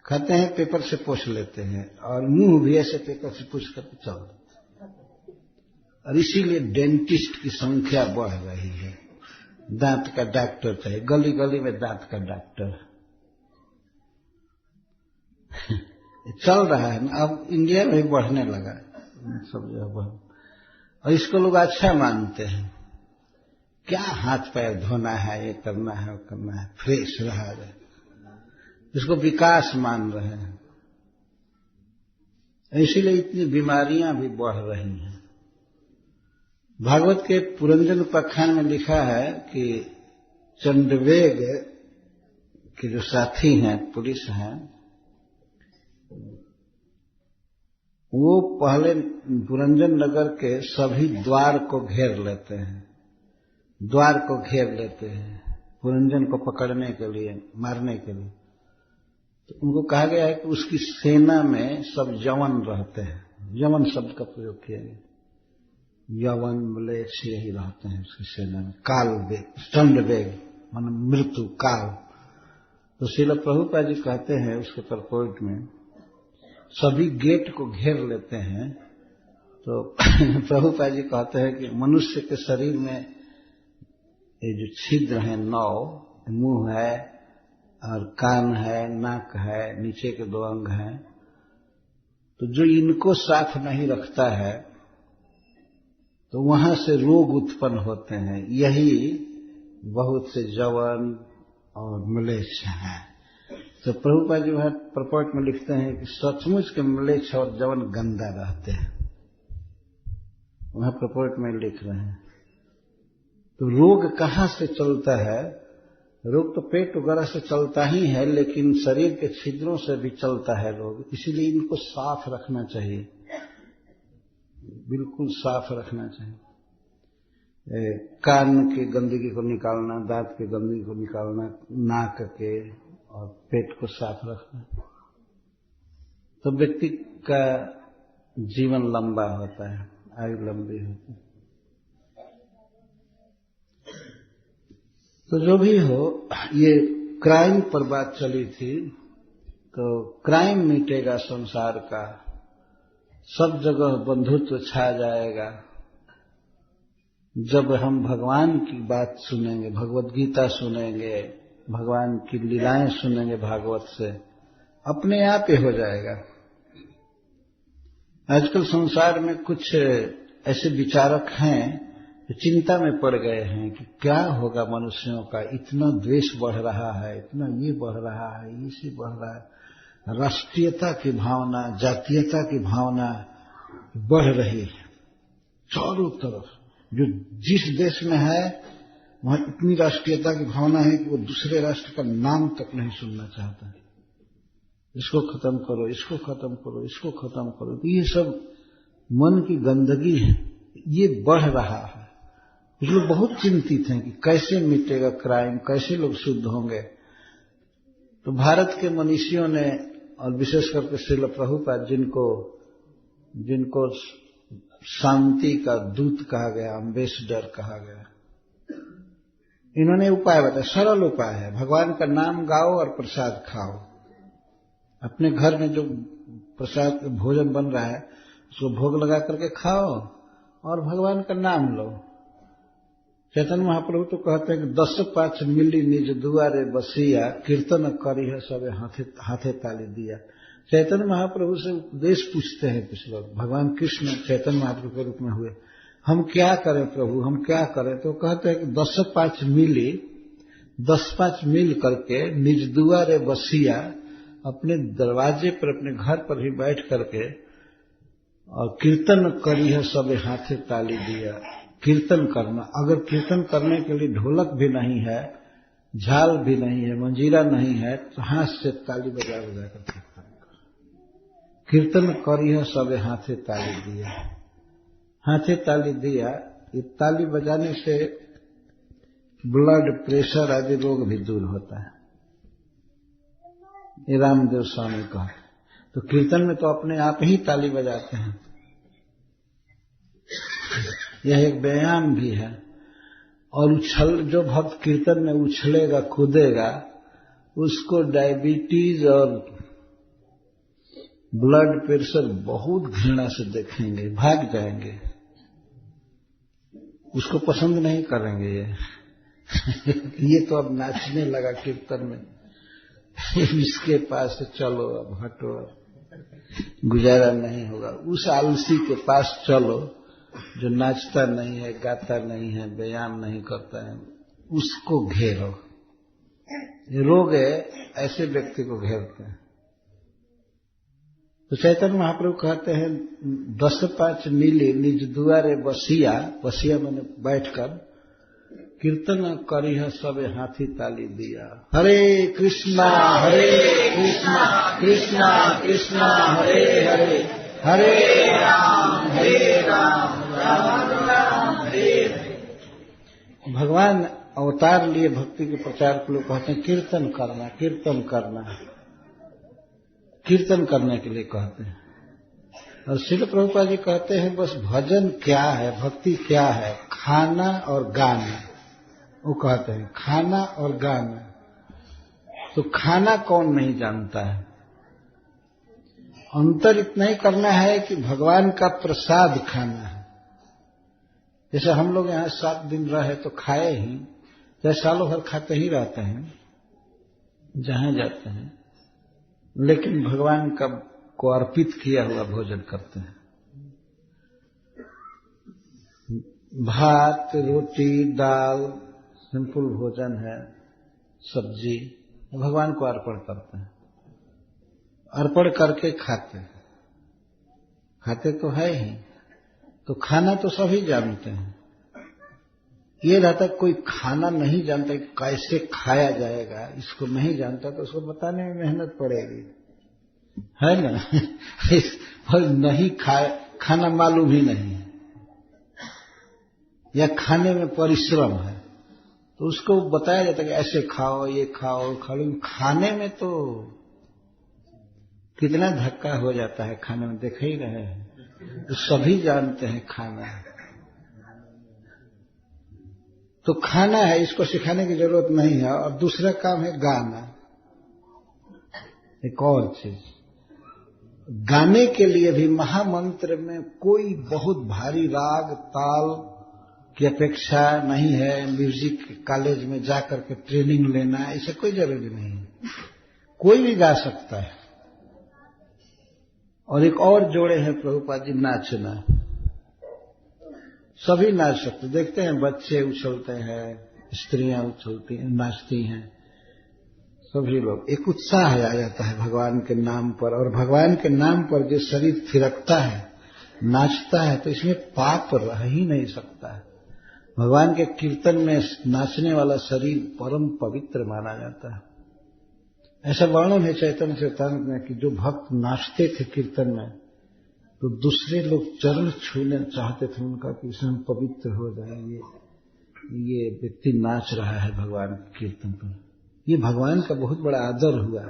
A: खाते हैं पेपर से पोंछ लेते हैं और मुंह भी ऐसे पेपर से पोंछ करके चल देते हैं। और इसीलिए डेंटिस्ट की संख्या बढ़ रही है। दांत का डॉक्टर चाहिए, गली गली में दांत का डॉक्टर चल रहा है ना। अब इंडिया में भी बढ़ने लगा सब जगह, और इसको लोग अच्छा मानते हैं। क्या हाथ पैर धोना है, ये करना है, वो करना है, फ्रेश रहा है, इसको विकास मान रहे हैं। इसीलिए इतनी बीमारियां भी बढ़ रही हैं। भागवत के पुरंजन उपाख्यान में लिखा है कि चंडवेग के जो साथी हैं, पुलिस हैं, वो पहले पुरंजन नगर के सभी द्वार को घेर लेते हैं, द्वार को घेर लेते हैं पुरंजन को पकड़ने के लिए, मारने के लिए। तो उनको कहा गया है कि उसकी सेना में सब यवन रहते हैं। यवन शब्द का प्रयोग किया गया, यवन म्लेच्छ यही रहते हैं उसकी सेना में। काल वेग, चंड वेग मान मृत्यु काल। तो श्रील प्रभुपाद जी कहते हैं उसके परपोर्ट में, सभी गेट को घेर लेते हैं। तो प्रभुपाद जी कहते हैं कि मनुष्य के शरीर में ये जो छिद्र हैं 9, मुंह है और कान है, नाक है, नीचे के 2 अंग हैं, तो जो इनको साफ नहीं रखता है तो वहां से रोग उत्पन्न होते हैं। यही बहुत से जवन और म्लेच्छ हैं। तो प्रभुपाद जी वहां प्रपोर्ट में लिखते हैं कि सचमुच के म्लेच्छ और जवन गंदा रहते हैं, वहां प्रपोर्ट में लिख रहे हैं। तो रोग कहां से चलता है? रोग तो पेट वगैरह से चलता ही है, लेकिन शरीर के छिद्रों से भी चलता है रोग। इसीलिए इनको साफ रखना चाहिए, बिल्कुल साफ रखना चाहिए। कान की गंदगी को निकालना, दांत की गंदगी को निकालना, नाक के और पेट को साफ रखना, तो व्यक्ति का जीवन लंबा होता है, आयु लंबी होती है। तो जो भी हो, ये क्राइम पर बात चली थी। तो क्राइम मिटेगा संसार का, सब जगह बंधुत्व छा जाएगा जब हम भगवान की बात सुनेंगे, भगवत गीता सुनेंगे, भगवान की लीलाएं सुनेंगे भागवत से, अपने आप ही हो जाएगा। आजकल संसार में कुछ ऐसे विचारक हैं जो चिंता में पड़ गए हैं कि क्या होगा मनुष्यों का, इतना द्वेष बढ़ रहा है, इतना ये बढ़ रहा है, ये से बढ़ रहा है, राष्ट्रीयता की भावना, जातीयता की भावना बढ़ रही है चारों तरफ। जो जिस देश में है वहां इतनी राष्ट्रीयता की भावना है कि वो दूसरे राष्ट्र का नाम तक नहीं सुनना चाहता है। इसको खत्म करो, इसको खत्म करो, इसको खत्म करो। तो ये सब मन की गंदगी है, ये बढ़ रहा है। कुछ लोग बहुत चिंतित हैं कि कैसे मिटेगा क्राइम, कैसे लोग शुद्ध होंगे। तो भारत के मनीषियों ने, और विशेष करके श्रील प्रभुपाद जिनको शांति का दूत कहा गया, एम्बेसडर कहा गया, इन्होंने उपाय बताया, सरल उपाय है। भगवान का नाम गाओ और प्रसाद खाओ। अपने घर में जो प्रसाद भोजन बन रहा है उसको भोग लगा करके खाओ और भगवान का नाम लो। चैतन्य महाप्रभु तो कहते हैं कि 10-5 मिली निज दुआरे बसिया, कीर्तन करी है सबे हाथे ताली दिया। चैतन्य महाप्रभु से उपदेश पूछते हैं कुछ लोग। भगवान कृष्ण चैतन्य महाप्रभु के रूप में हुए, हम क्या करें प्रभु, हम क्या करें? तो कहते हैं कि 10-5 मील करके निज दुआरे बसिया, अपने दरवाजे पर, अपने घर पर ही बैठ करके, और कीर्तन करी है सबे हाथे ताली दिया। कीर्तन करना, अगर कीर्तन करने के लिए ढोलक भी नहीं है, झाल भी नहीं है, मंजीरा नहीं है, तो हाथ से ताली बजा बजा कर कीर्तन कर। कीर्तन करी है सबे हाथे ताली दिया। हाथे ताली दिया, ये ताली बजाने से ब्लड प्रेशर आदि रोग भी दूर होता है, ये रामदेव स्वामी का। तो कीर्तन में तो अपने आप ही ताली बजाते हैं। यह एक व्यायाम भी है। और जो भक्त कीर्तन में उछलेगा, कूदेगा, उसको डायबिटीज और ब्लड प्रेशर बहुत घृणा से देखेंगे, भाग जाएंगे, उसको पसंद नहीं करेंगे। ये तो अब नाचने लगा कीर्तन में, इसके पास चलो, अब हटो, गुजारा नहीं होगा। उस आलसी के पास चलो जो नाचता नहीं है, गाता नहीं है, व्यायाम नहीं करता है, उसको घेरो। ये रोग है, ऐसे व्यक्ति को घेरते हैं। तो चैतन्य महाप्रभु कहते हैं 10-5 मीली निज दुआरे बसिया, बसिया मैंने बैठकर, कीर्तन करी है सबे हाथी ताली दिया। हरे कृष्णा कृष्णा कृष्णा हरे हरे, हरे राम राम राम हरे हरे। भगवान अवतार लिए भक्ति के प्रचार के लोग कहते हैं कीर्तन करना, कीर्तन करना, कीर्तन करने के लिए कहते हैं। और श्रील प्रभुपाद जी कहते हैं बस भजन क्या है, भक्ति क्या है? खाना और गाना। वो कहते हैं खाना और गाना। तो खाना कौन नहीं जानता है? अंतर इतना ही करना है कि भगवान का प्रसाद खाना है। जैसे हम लोग यहाँ 7 दिन रहे तो खाए ही, जैसे सालों भर खाते ही रहते हैं जहां जाते हैं, लेकिन भगवान का को अर्पित किया हुआ भोजन करते हैं। भात, रोटी, दाल, सिंपल भोजन है, सब्जी, भगवान को अर्पण करते हैं। अर्पण करके खाते हैं, खाते तो है ही। तो खाना तो सभी जानते हैं। ये रहता कोई खाना नहीं जानता कि कैसे खाया जाएगा, इसको नहीं जानता तो उसको बताने में मेहनत पड़ेगी, है ना। और नहीं खाना मालूम ही नहीं है, या खाने में परिश्रम है, तो उसको बताया जाता है कि ऐसे खाओ, ये खाओ, खाओ। खाने में तो कितना धक्का हो जाता है, खाने में देख ही रहे हैं। तो सभी जानते हैं खाना है, तो खाना है, इसको सिखाने की जरूरत नहीं है। और दूसरा काम है गाना। एक और चीज, गाने के लिए भी महामंत्र में कोई बहुत भारी राग ताल की अपेक्षा नहीं है। म्यूजिक कॉलेज में जाकर के ट्रेनिंग लेना, ऐसे कोई जरूरी नहीं है, कोई भी गा सकता है। और एक और जोड़े हैं प्रभुपाद जी, नाचना। सभी नाच सकते, देखते हैं बच्चे उछलते हैं, स्त्रियां उछलती हैं, नाचती हैं, सभी लोग। एक उत्साह आ जाता है भगवान के नाम पर। और भगवान के नाम पर जो शरीर थिरकता है, नाचता है, तो इसमें पाप रह ही नहीं सकता है। भगवान के कीर्तन में नाचने वाला शरीर परम पवित्र माना जाता है। ऐसा वर्णन है चैतन्य चरितामृत में कि जो भक्त नाचते थे कीर्तन में, तो दूसरे लोग चरण छूने चाहते थे उनका कि इसमें पवित्र हो जाएंगे। ये व्यक्ति नाच रहा है भगवान के कीर्तन पर, ये भगवान का बहुत बड़ा आदर हुआ।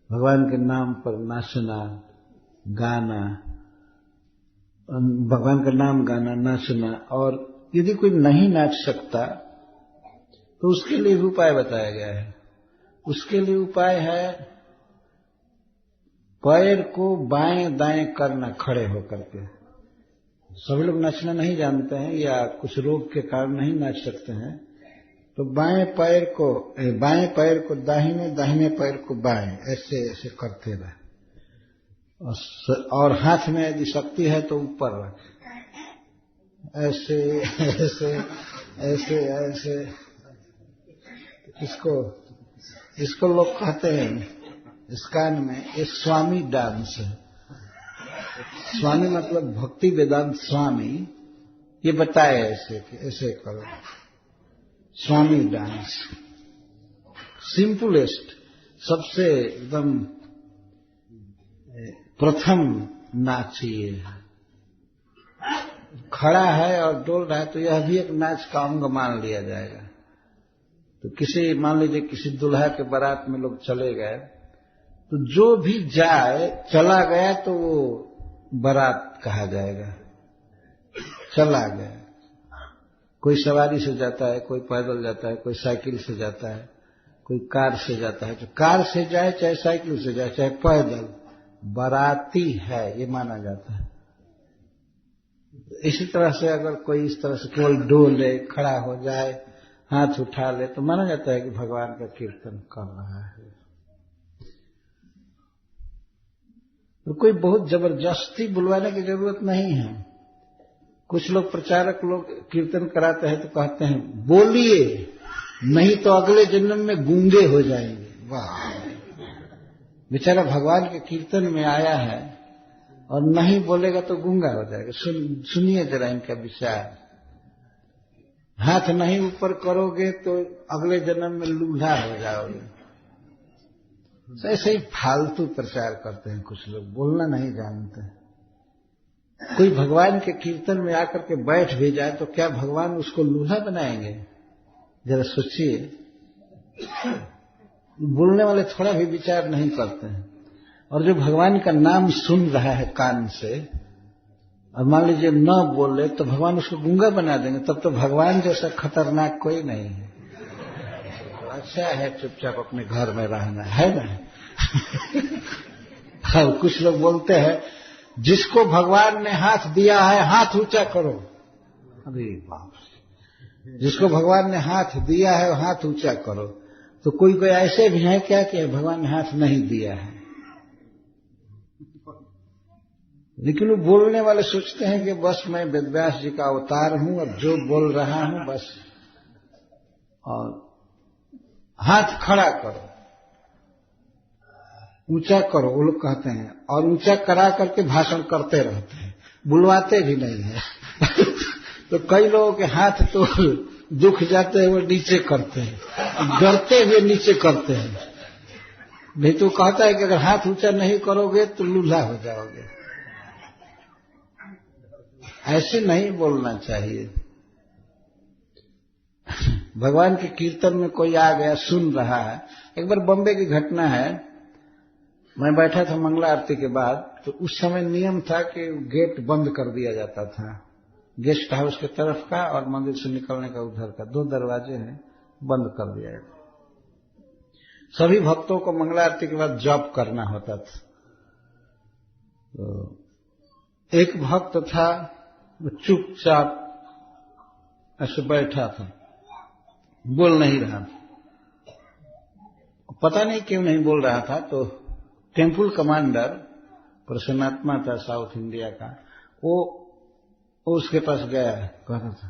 A: भगवान के नाम पर नाचना, गाना, भगवान का नाम गाना, नाचना। और यदि कोई नहीं नाच सकता तो उसके लिए भी उपाय बताया गया है। उसके लिए उपाय है पैर को बाएं दाएं करना खड़े होकर के। सभी लोग नाचना नहीं जानते हैं या कुछ रोग के कारण नहीं नाच सकते हैं, तो बाएं पैर को दाहिने, दाहिने पैर को बाएं, ऐसे ऐसे करते रहे। और हाथ में यदि शक्ति है तो ऊपर रखें, ऐसे ऐसे ऐसे ऐसे। इसको लोग कहते हैं इस्कॉन में ये स्वामी डांस है। स्वामी मतलब भक्ति वेदांत स्वामी, ये बताए ऐसे कि ऐसे करो, स्वामी डांस। सिंपलेस्ट, सबसे एकदम प्रथम नाच ये है। खड़ा है और डोल रहा है तो यह भी एक नाच का अंग मान लिया जाएगा। तो किसी, मान लीजिए किसी दुल्हा के बारात में लोग चले गए, तो जो भी जाए, चला गया तो वो बारात कहा जाएगा, चला गया। कोई सवारी से जाता है, कोई पैदल जाता है, कोई साइकिल से जाता है, कोई कार से जाता है। तो कार से जाए चाहे साइकिल से जाए चाहे पैदल, बाराती है ये माना जाता है। इसी तरह से अगर कोई इस तरह से केवल डोले, खड़ा हो जाए, हाथ उठा ले, तो माना जाता है कि भगवान का कीर्तन कर रहा है। तो कोई बहुत जबरदस्ती बुलवाने की जरूरत नहीं है। कुछ लोग, प्रचारक लोग कीर्तन कराते हैं तो कहते हैं बोलिए, नहीं तो अगले जन्म में गूंगे हो जाएंगे। वाह, बेचारा भगवान के कीर्तन में आया है और नहीं बोलेगा तो गूंगा हो जाएगा। सुनिए जरा इनका विचार। हाथ नहीं ऊपर करोगे तो अगले जन्म में लूल्हा हो जाओगे। ऐसे ही फालतू प्रचार करते हैं कुछ लोग, बोलना नहीं जानते। कोई भगवान के कीर्तन में आकर के बैठ भी जाए तो क्या भगवान उसको लूल्हा बनाएंगे? जरा सोचिए। बोलने वाले थोड़ा भी विचार नहीं करते हैं। और जो भगवान का नाम सुन रहा है कान से, और मान लीजिए न बोले तो भगवान उसको गूंगा बना देंगे। तब तो भगवान जैसा खतरनाक कोई नहीं है। अच्छा है चुपचाप अपने घर में रहना है ना। हाँ, कुछ लोग बोलते हैं जिसको भगवान ने हाथ दिया है हाथ ऊंचा करो। अरे बाप, जिसको भगवान ने हाथ दिया है हाथ ऊंचा करो। तो कोई कोई ऐसे भी है क्या कि भगवान ने हाथ नहीं दिया है, लेकिन वो बोलने वाले सोचते हैं कि बस मैं वेदव्यास जी का अवतार हूं और जो बोल रहा हूं बस। और हाथ खड़ा करो, ऊंचा करो, वो लोग कहते हैं। और ऊंचा करा करके भाषण करते रहते हैं, बुलवाते भी नहीं है। तो कई लोगों के हाथ तो दुख जाते हैं, वो नीचे करते हैं, डरते हुए नीचे करते हैं। नहीं तो कहता है कि अगर हाथ ऊंचा नहीं करोगे तो लूल्हा हो जाओगे। ऐसे नहीं बोलना चाहिए। भगवान के कीर्तन में कोई आ गया, सुन रहा है। एक बार बॉम्बे की घटना है, मैं बैठा था मंगला आरती के बाद, तो उस समय नियम था कि गेट बंद कर दिया जाता था, गेस्ट हाउस के तरफ का और मंदिर से निकलने का उधर का, 2 दरवाजे हैं, बंद कर दिया जाता। सभी भक्तों को मंगला आरती के बाद जप करना होता था। तो एक भक्त था, वो चुपचाप ऐसे बैठा था, बोल नहीं रहा था। पता नहीं क्यों नहीं बोल रहा था। तो टेम्पल कमांडर प्रसन्नात्मा था साउथ इंडिया का, वो उसके पास गया, कहता था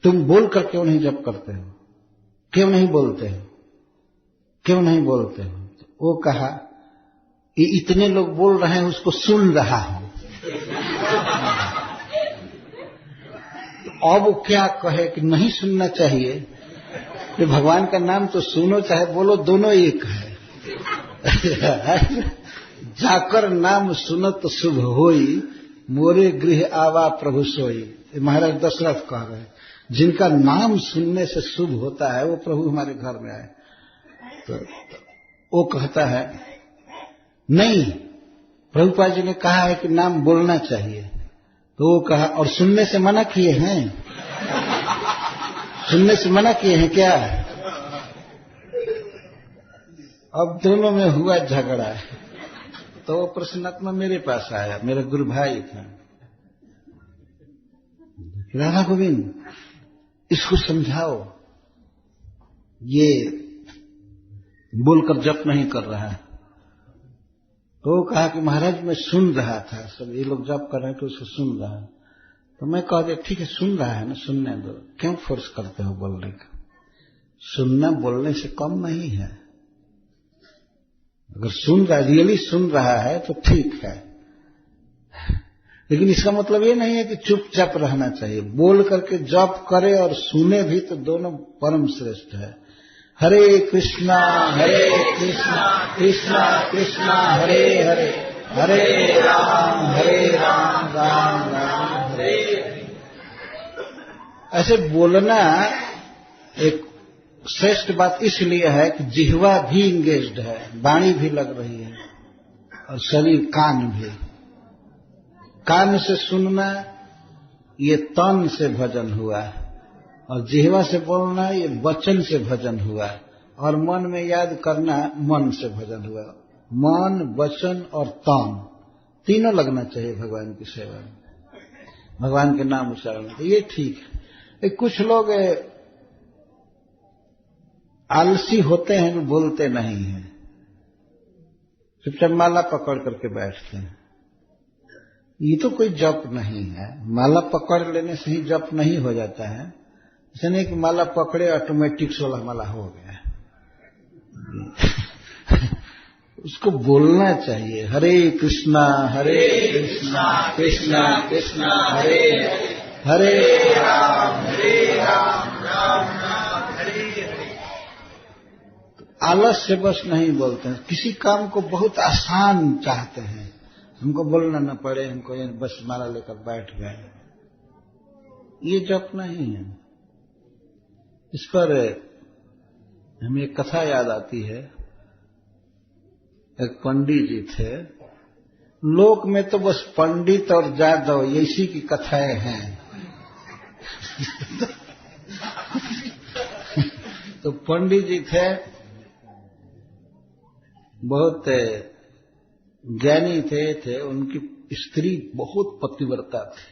A: तुम बोल कर क्यों नहीं जप करते हो, क्यों नहीं बोलते हो, क्यों नहीं बोलते हो? तो वो कहा ये इतने लोग बोल रहे हैं, उसको सुन रहा हूं। अब वो क्या कहे कि नहीं सुनना चाहिए, कि भगवान का नाम तो सुनो चाहे बोलो, दोनों एक है। जाकर नाम सुनत शुभ होई, मोरे गृह आवा प्रभु सोई। महाराज दशरथ कह रहे हैं, जिनका नाम सुनने से शुभ होता है वो प्रभु हमारे घर में आए। तो वो कहता है नहीं, प्रभुपाद जी ने कहा है कि नाम बोलना चाहिए। तो वो कहा और सुनने से मना किए हैं, सुनने से मना किए हैं क्या? अब दोनों में हुआ झगड़ा। तो वो प्रश्नात्मा मेरे पास आया, मेरा गुरु भाई था। राधा गोविंद इसको समझाओ, ये बोलकर जप नहीं कर रहा है। तो कहा कि महाराज मैं सुन रहा था, सब ये लोग जप कर रहे हैं तो उसको सुन रहा है। तो मैं कह दिया ठीक है, सुन रहा है ना, सुनने दो, क्यों फोर्स करते हो बोलने का? सुनना बोलने से कम नहीं है। अगर सुन रहा, रियली सुन रहा है तो ठीक है, लेकिन इसका मतलब ये नहीं है कि चुपचाप रहना चाहिए। बोल करके जप करे और सुने भी तो दोनों परम श्रेष्ठ है। हरे कृष्णा कृष्णा कृष्णा हरे हरे, हरे राम राम राम हरे हरे। ऐसे बोलना एक श्रेष्ठ बात इसलिए है कि जिह्वा भी इंगेज्ड है, वाणी भी लग रही है, और शरीर कान भी। कान से सुनना ये तन से भजन हुआ, और जिह्वा से बोलना ये वचन से भजन हुआ, और मन में याद करना मन से भजन हुआ। मन, वचन और तन तीनों लगना चाहिए भगवान की सेवा में, भगवान के नाम उच्चारण में। ये ठीक है। कुछ लोग आलसी होते हैं जो बोलते नहीं हैं, चुपचाप माला पकड़ करके बैठते हैं। ये तो कोई जप नहीं है। माला पकड़ लेने से ही जप नहीं हो जाता है। ऐसा नहीं कि माला पकड़े ऑटोमेटिक 16 माला हो गया। उसको बोलना चाहिए, हरे कृष्णा कृष्णा कृष्णा हरे हरे, हरे राम राम राम हरे हरे। आलस से बस नहीं बोलते हैं, किसी काम को बहुत आसान चाहते हैं, हमको बोलना न पड़े, हमको ये बस माला लेकर बैठ गए। ये जप नहीं है। इस पर हमें एक कथा याद आती है। एक पंडित जी थे, लोक में तो बस पंडित और जादव इसी की कथाएं हैं। तो पंडित जी थे, बहुत ज्ञानी थे, उनकी स्त्री बहुत पतिव्रता थी,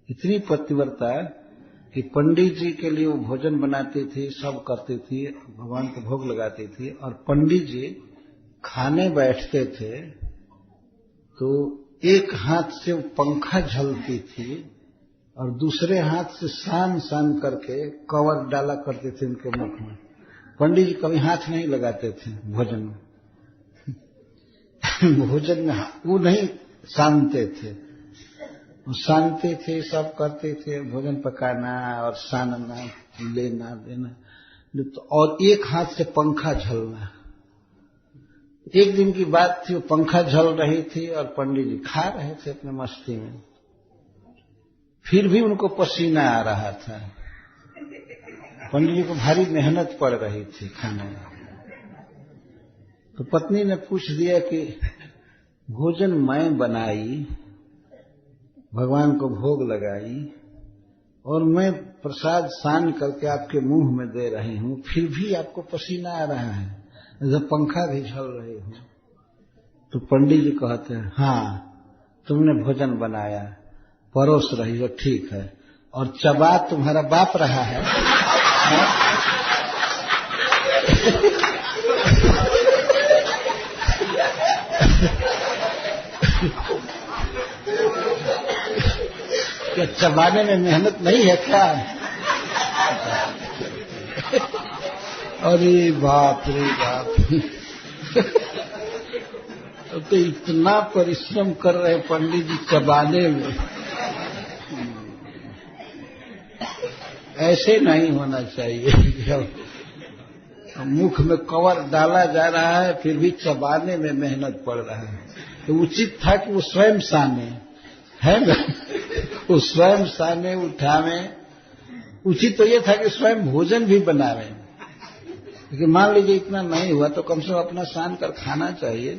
A: इतनी पतिव्रता कि पंडित जी के लिए वो भोजन बनाती थी, सब करती थी, भगवान को भोग लगाती थी। और पंडित जी खाने बैठते थे तो एक हाथ से वो पंखा झलती थी और दूसरे हाथ से सान सान करके कवर डाला करते थे उनके मुख में। पंडित जी कभी हाथ नहीं लगाते थे भोजन में। भोजन में वो नहीं सानते थे, वो सानते थे, सब करते थे, भोजन पकाना और सानना, लेना देना, तो और एक हाथ से पंखा झलना। एक दिन की बात थी, वो पंखा झल रही थी और पंडित जी खा रहे थे अपने मस्ती में, फिर भी उनको पसीना आ रहा था। पंडित जी को भारी मेहनत पड़ रही थी खाने में। तो पत्नी ने पूछ दिया कि भोजन मैं बनाई, भगवान को भोग लगाई और मैं प्रसाद सान करके आपके मुंह में दे रही हूं, फिर भी आपको पसीना आ रहा है, जब पंखा भी झल रही हूं। तो पंडित जी कहते हैं, हाँ तुमने भोजन बनाया, परोस रही हो, ठीक है, और चबा तुम्हारा बाप रहा है। क्या चबाने में मेहनत नहीं है क्या? अरे बाप रे बाप, तो इतना परिश्रम कर रहे पंडित जी चबाने में। ऐसे नहीं होना चाहिए। मुख में कवर डाला जा रहा है फिर भी चबाने में मेहनत पड़ रहा है, तो उचित था कि वो स्वयं साने, है ना? तो स्वयं साने उठावे। उचित तो ये था कि स्वयं भोजन भी बनावे, लेकिन मान लीजिए इतना नहीं हुआ तो कम से कम अपना सान कर खाना चाहिए।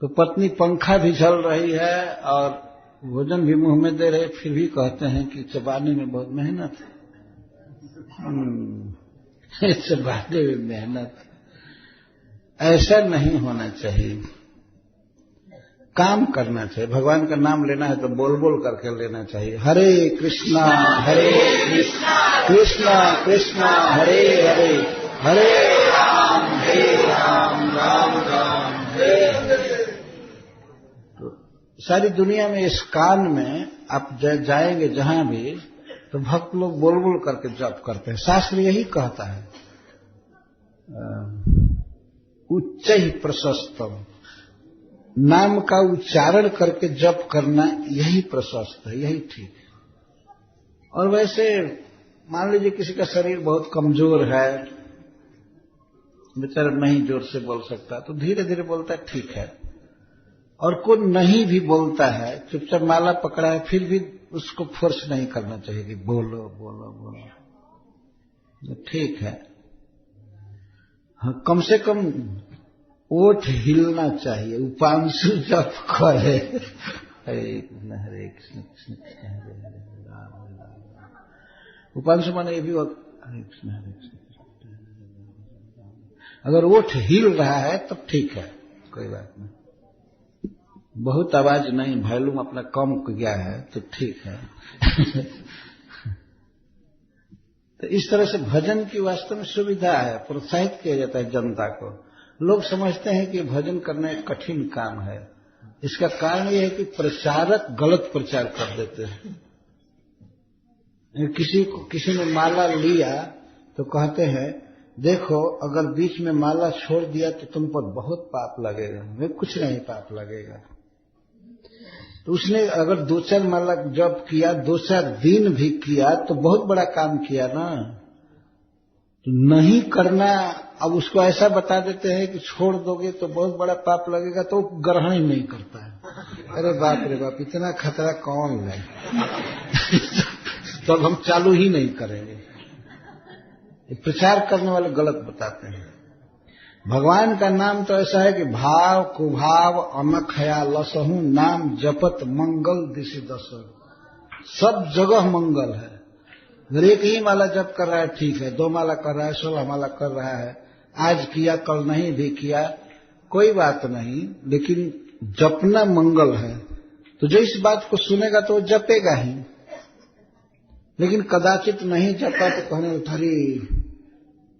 A: तो पत्नी पंखा भी झल रही है और भोजन भी मुंह में दे रहे, फिर भी कहते हैं कि चबाने में बहुत मेहनत है। चबाने में मेहनत, ऐसा नहीं होना चाहिए। काम करना चाहिए। भगवान का नाम लेना है तो बोल बोल करके लेना चाहिए। हरे कृष्णा कृष्णा कृष्णा हरे हरे, हरे राम राम राम हरे हरे। तो सारी दुनिया में इस कान में आप जाएंगे जहां भी, तो भक्त लोग बोल बोल करके जप करते हैं। शास्त्र यही कहता है, उच्चैः प्रशस्तम, नाम का उच्चारण करके जप करना यही प्रशस्त है, यही ठीक है। और वैसे मान लीजिए किसी का शरीर बहुत कमजोर है, बेचारा नहीं जोर से बोल सकता, तो धीरे धीरे बोलता है, ठीक है। और कोई नहीं भी बोलता है, चुपचाप माला पकड़ा है, फिर भी उसको फोर्स नहीं करना चाहिए कि बोलो बोलो बोलो, ठीक है। हाँ, कम से कम ओठ हिलना चाहिए, उपांशु जप करे। हरे कृष्ण कृष्ण कृष्ण हरे हरे, राम राम। उपांशु माने ये भी हरे कृष्ण कृष्ण। अगर ओठ हिल रहा है तब ठीक है, कोई बात नहीं। बहुत आवाज नहीं, वॉल्यूम अपना कम किया है तो ठीक है। तो इस तरह से भजन की वास्तव में सुविधा है, प्रोत्साहित किया जाता है जनता को। लोग समझते हैं कि भजन करना एक कठिन काम है। इसका कारण यह है कि प्रचारक गलत प्रचार कर देते हैं। किसी ने माला लिया तो कहते हैं, देखो अगर बीच में माला छोड़ दिया तो तुम पर बहुत पाप लगेगा। मैं कुछ नहीं पाप लगेगा। तो उसने अगर 2-4 माला जप किया, 2-4 दिन भी किया तो बहुत बड़ा काम किया ना। तो नहीं करना, अब उसको ऐसा बता देते हैं कि छोड़ दोगे तो बहुत बड़ा पाप लगेगा, तो ग्रहण ही नहीं करता है। अरे बाप रे बाप, इतना खतरा कौन है। तो अब हम चालू ही नहीं करेंगे। प्रचार करने वाले गलत बताते हैं। भगवान का नाम तो ऐसा है कि भाव कुभाव अनखया लसहु, नाम जपत मंगल दिशि दसहु। सब जगह मंगल है। अगर एक ही माला जप कर रहा है ठीक है, 2 माला कर रहा है, 16 माला कर रहा है, आज किया कल नहीं भी किया, कोई बात नहीं, लेकिन जपना मंगल है। तो जो इस बात को सुनेगा तो वो जपेगा ही। लेकिन कदाचित नहीं जपा तो कहने उठारी,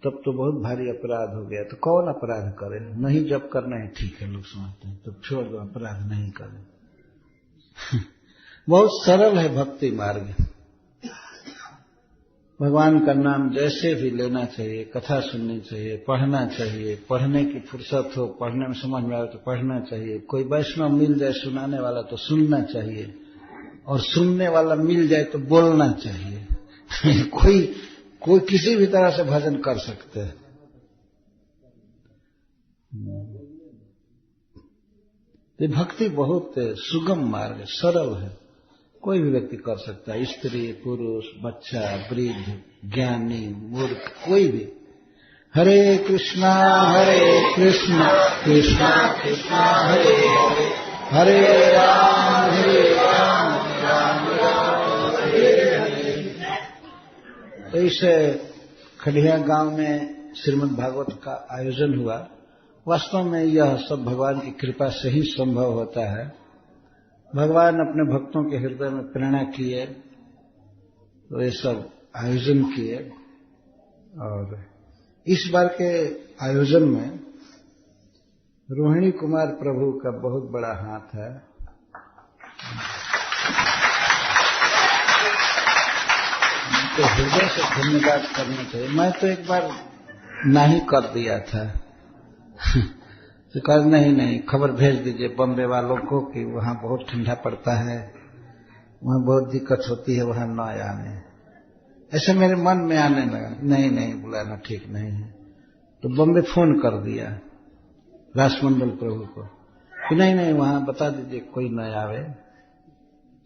A: तब तो बहुत भारी अपराध हो गया। तो कौन अपराध करे? नहीं जप करना है ठीक है, लोग समझते हैं, तो छोड़ दो, अपराध नहीं करें। बहुत सरल है भक्ति मार्ग। भगवान का नाम जैसे भी लेना चाहिए, कथा सुननी चाहिए, पढ़ना चाहिए, पढ़ने की फुर्सत हो, पढ़ने में समझ में आए तो पढ़ना चाहिए। कोई वैष्णव मिल जाए सुनाने वाला तो सुनना चाहिए, और सुनने वाला मिल जाए तो बोलना चाहिए। कोई किसी भी तरह से भजन कर सकते हैं। ये भक्ति बहुत सुगम मार्ग, सरल है, कोई भी व्यक्ति कर सकता है। स्त्री पुरुष बच्चा वृद्ध ज्ञानी मूर्ख कोई भी। हरे कृष्णा कृष्णा कृष्णा हरे हरे, हरे राम राम राम हरे हरे। तो इस खलिया गांव में श्रीमद् भागवत का आयोजन हुआ। वास्तव में यह सब भगवान की कृपा से ही संभव होता है। भगवान अपने भक्तों के हृदय में प्रेरणा किए तो ये सब आयोजन किए। और इस बार के आयोजन में रोहिणी कुमार प्रभु का बहुत बड़ा हाथ है। उनको हृदय से धन्यवाद करना चाहिए। मैं तो एक बार नहीं कर दिया था। तो कहा नहीं, खबर भेज दीजिए बम्बे वालों को कि वहां बहुत ठंडा पड़ता है, वहां बहुत दिक्कत होती है, वहां न आने। ऐसे मेरे मन में आने लगा, नहीं बुलाना ठीक नहीं है। तो बम्बे फोन कर दिया रासमंडल प्रभु को कि नहीं वहां बता दीजिए कोई न आवे।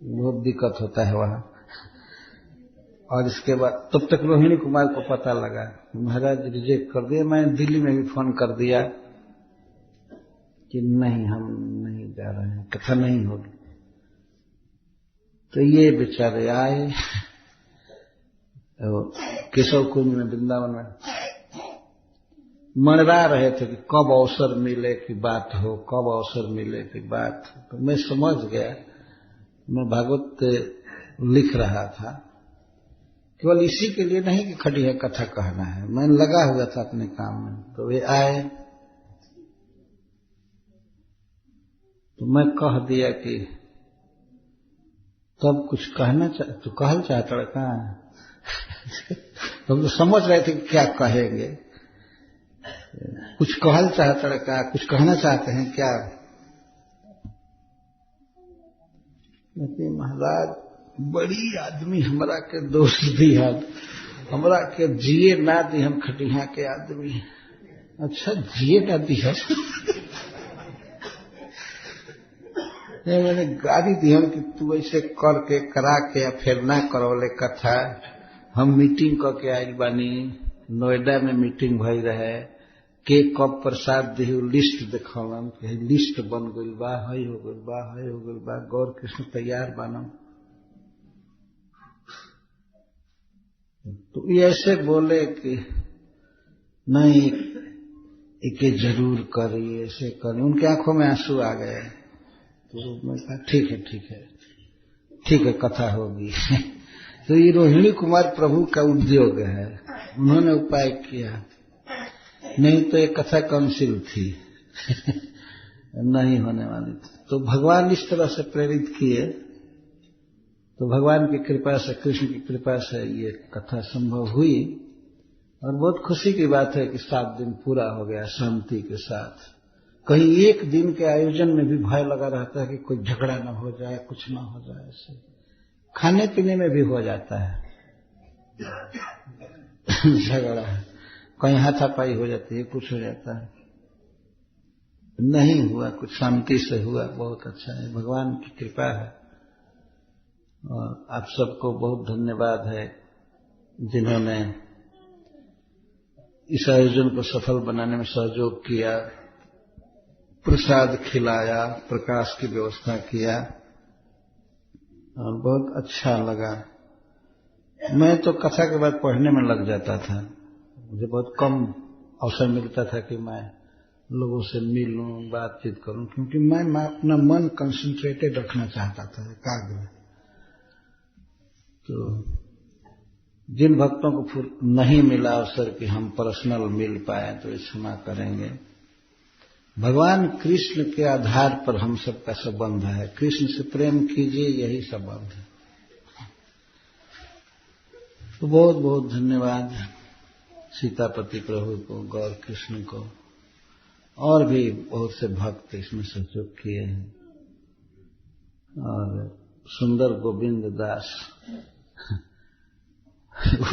A: बहुत दिक्कत होता है वहां। और इसके बाद तब तक रोहिणी कुमार को पता लगा महाराज रिजेक्ट कर दिया। मैंने दिल्ली में भी फोन कर दिया कि नहीं, हम नहीं जा रहे हैं, कथा नहीं होगी। तो ये बेचारे आए केशव कुंज में, वृंदावन में मनरा रहे थे कि कब अवसर मिले कि बात हो, कब अवसर मिले कि बात हो। तो मैं समझ गया, मैं भागवत लिख रहा था केवल इसी के लिए नहीं कि खड़ी है कथा कहना है, मैं लगा हुआ था अपने काम में। तो वे आए तो मैं कह दिया कि तब कुछ कहना तो कहल चाहता कहाँ हम तो समझ रहे थे कि क्या कहेंगे, कुछ कहल चाहता का, कुछ कहना चाहते हैं क्या। महाराज बड़ी आदमी हमरा के दोस्त दी है, हमरा के जिए ना दी, हम खटिया के आदमी। अच्छा जिए ना दी है मैंने गाड़ी दी हम कि तू ऐसे करके करा के या फिर ना करवले कथा। हम मीटिंग करके आयल बानी, नोएडा में मीटिंग भई रहे, के कब प्रसाद दी लिस्ट देखलन, लिस्ट बन गई बा, हई हो गई बा, हई हो गई बा, गौर कृष्ण तैयार बानम। तो ये ऐसे बोले कि नहीं इके जरूर करिए, ऐसे करिए। उनकी आंखों में आंसू आ गए। तो मैं कहा ठीक है ठीक है ठीक है, कथा होगी तो ये रोहिणी कुमार प्रभु का उद्योग है, उन्होंने उपाय किया, नहीं तो ये कथा काउंसिल थी नहीं होने वाली थी। तो भगवान इस तरह से प्रेरित किए, तो भगवान की कृपा से, कृष्ण की कृपा से ये कथा संभव हुई। और बहुत खुशी की बात है कि 7 दिन पूरा हो गया शांति के साथ। कहीं एक दिन के आयोजन में भी भय लगा रहता है कि कोई झगड़ा न हो जाए, कुछ न हो जाए। ऐसे खाने पीने में भी हो जाता है झगड़ा, कहीं हाथापाई हो जाती है, कुछ हो जाता है। नहीं हुआ, कुछ शांति से हुआ, बहुत अच्छा है, भगवान की कृपा है। और आप सबको बहुत धन्यवाद है जिन्होंने इस आयोजन को सफल बनाने में सहयोग किया, प्रसाद खिलाया, प्रकाश की व्यवस्था किया, और बहुत अच्छा लगा। मैं तो कथा के बाद पढ़ने में लग जाता था, मुझे बहुत कम अवसर मिलता था कि मैं लोगों से मिलूं, बातचीत करूं, क्योंकि मैं अपना मन कंसंट्रेटेड रखना चाहता था, एकाग्र। तो जिन भक्तों को नहीं मिला अवसर कि हम पर्सनल मिल पाए तो ये क्षमा करेंगे। भगवान कृष्ण के आधार पर हम सबका संबंध है, कृष्ण से प्रेम कीजिए, यही संबंध है। तो बहुत बहुत धन्यवाद सीतापति प्रभु को, गौर कृष्ण को, और भी बहुत से भक्त इसमें सहयोग किए हैं। और सुंदर गोविंद दास